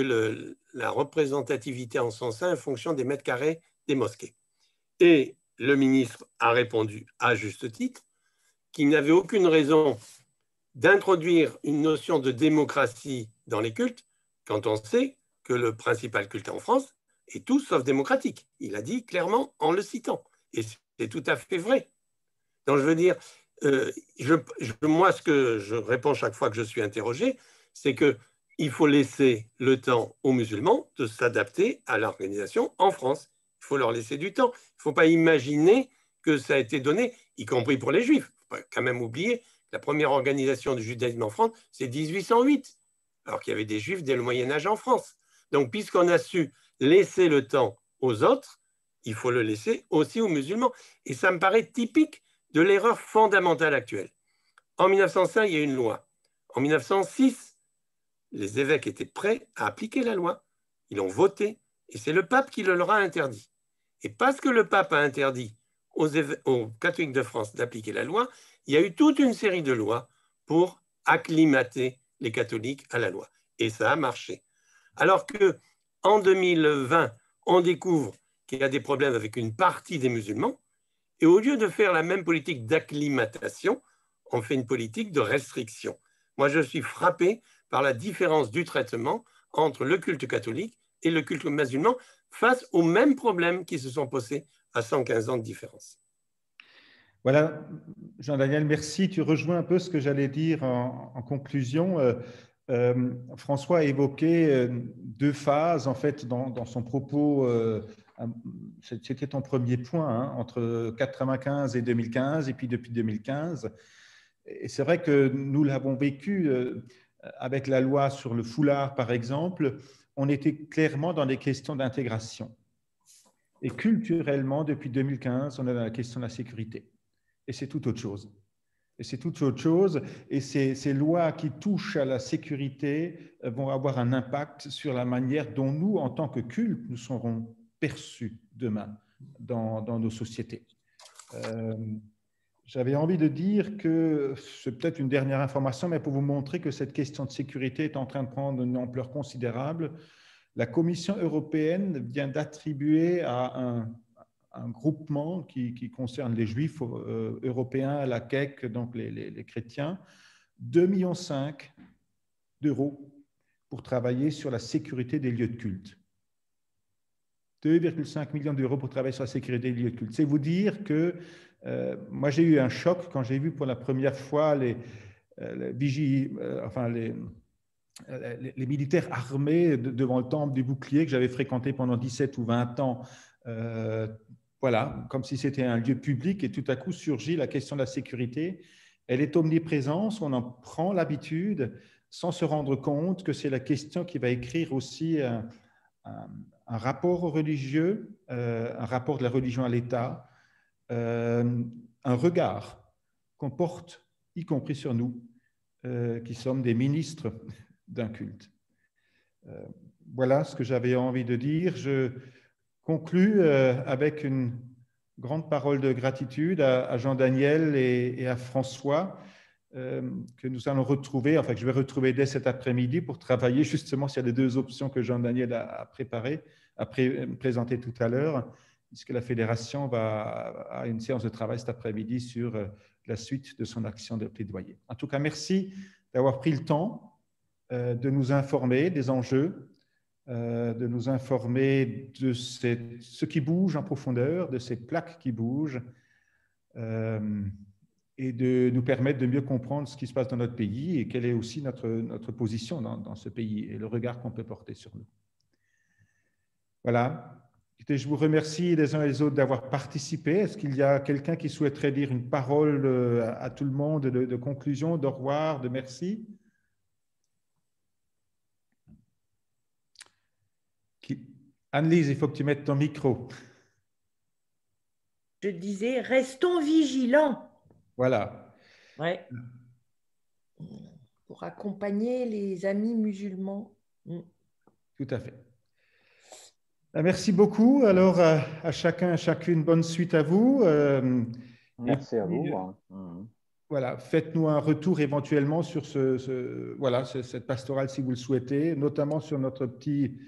la représentativité en son sein est en fonction des mètres carrés des mosquées. Et le ministre a répondu à juste titre qu'il n'avait aucune raison d'introduire une notion de démocratie dans les cultes quand on sait que le principal culte en France est tout sauf démocratique. Il a dit clairement en le citant. Et c'est tout à fait vrai. Donc je veux dire, moi ce que je réponds chaque fois que je suis interrogé, c'est qu'il faut laisser le temps aux musulmans de s'adapter à l'organisation en France. Il faut leur laisser du temps. Il ne faut pas imaginer que ça a été donné, y compris pour les juifs. Il ne faut quand même oublier que la première organisation du judaïsme en France, c'est 1808, alors qu'il y avait des juifs dès le Moyen-Âge en France. Donc, puisqu'on a su laisser le temps aux autres, il faut le laisser aussi aux musulmans. Et ça me paraît typique de l'erreur fondamentale actuelle. En 1905, il y a eu une loi. En 1906, les évêques étaient prêts à appliquer la loi. Ils ont voté. Et c'est le pape qui le leur a interdit. Et parce que le pape a interdit aux catholiques de France d'appliquer la loi, il y a eu toute une série de lois pour acclimater les catholiques à la loi. Et ça a marché. Alors qu'en 2020, on découvre qu'il y a des problèmes avec une partie des musulmans, et au lieu de faire la même politique d'acclimatation, on fait une politique de restriction. Moi, je suis frappé par la différence du traitement entre le culte catholique et le culte musulman face aux mêmes problèmes qui se sont posés à 115 ans de différence. Voilà, Jean-Daniel, merci. Tu rejoins un peu ce que j'allais dire en conclusion. François a évoqué deux phases, en fait, dans son propos. C'était ton premier point, hein, entre 1995 et 2015, et puis depuis 2015. Et c'est vrai que nous l'avons vécu avec la loi sur le foulard, par exemple. On était clairement dans des questions d'intégration. Et culturellement, depuis 2015, on est dans la question de la sécurité. Et c'est tout autre chose. Et c'est tout autre chose. Et ces lois qui touchent à la sécurité vont avoir un impact sur la manière dont nous, en tant que culte, nous serons perçus demain dans nos sociétés. J'avais envie de dire que, c'est peut-être une dernière information, mais pour vous montrer que cette question de sécurité est en train de prendre une ampleur considérable, la Commission européenne vient d'attribuer à un groupement qui concerne les Juifs européens, la CEC, donc les chrétiens, 2,5 millions d'euros pour travailler sur la sécurité des lieux de culte. 2,5 millions d'euros pour travailler sur la sécurité des lieux de culte. C'est vous dire que moi, j'ai eu un choc quand j'ai vu pour la première fois les militaires armés devant le temple du bouclier que j'avais fréquenté pendant 17 ou 20 ans. Voilà, comme si c'était un lieu public, et tout à coup surgit la question de la sécurité. Elle est omniprésente, on en prend l'habitude sans se rendre compte que c'est la question qui va écrire aussi un rapport aux religieux, un rapport de la religion à l'État, un regard qu'on porte, y compris sur nous, qui sommes des ministres d'un culte. Voilà ce que j'avais envie de dire. Je conclus avec une grande parole de gratitude à Jean-Daniel et à François, que nous allons retrouver, enfin que je vais retrouver dès cet après-midi pour travailler justement sur les deux options que Jean-Daniel a présenté tout à l'heure, puisque la Fédération a une séance de travail cet après-midi sur la suite de son action de plaidoyer. En tout cas, merci d'avoir pris le temps de nous informer des enjeux, de nous informer de ce qui bouge en profondeur, de ces plaques qui bougent, et de nous permettre de mieux comprendre ce qui se passe dans notre pays et quelle est aussi notre position dans ce pays et le regard qu'on peut porter sur nous. Voilà. Écoutez, je vous remercie les uns et les autres d'avoir participé. Est-ce qu'il y a quelqu'un qui souhaiterait dire une parole à tout le monde de conclusion, d'au revoir, de merci? Anne-Lise, il faut que tu mettes ton micro. Je disais, restons vigilants. Voilà. Ouais. Pour accompagner les amis musulmans. Tout à fait. Merci beaucoup. Alors, à chacun, à chacune, bonne suite à vous. Merci à vous. Voilà, faites-nous un retour éventuellement sur cette pastorale si vous le souhaitez, notamment sur notre petit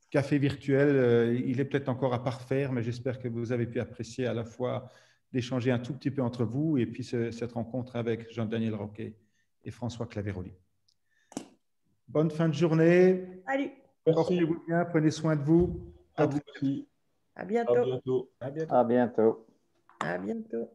café virtuel. Il est peut-être encore à parfaire, mais j'espère que vous avez pu apprécier à la fois d'échanger un tout petit peu entre vous et puis cette rencontre avec Jean-Daniel Roquet et François Claveroli. Bonne fin de journée. Salut. Portez-vous bien, prenez soin de vous. À vous aussi. À bientôt. À bientôt. À bientôt. À bientôt.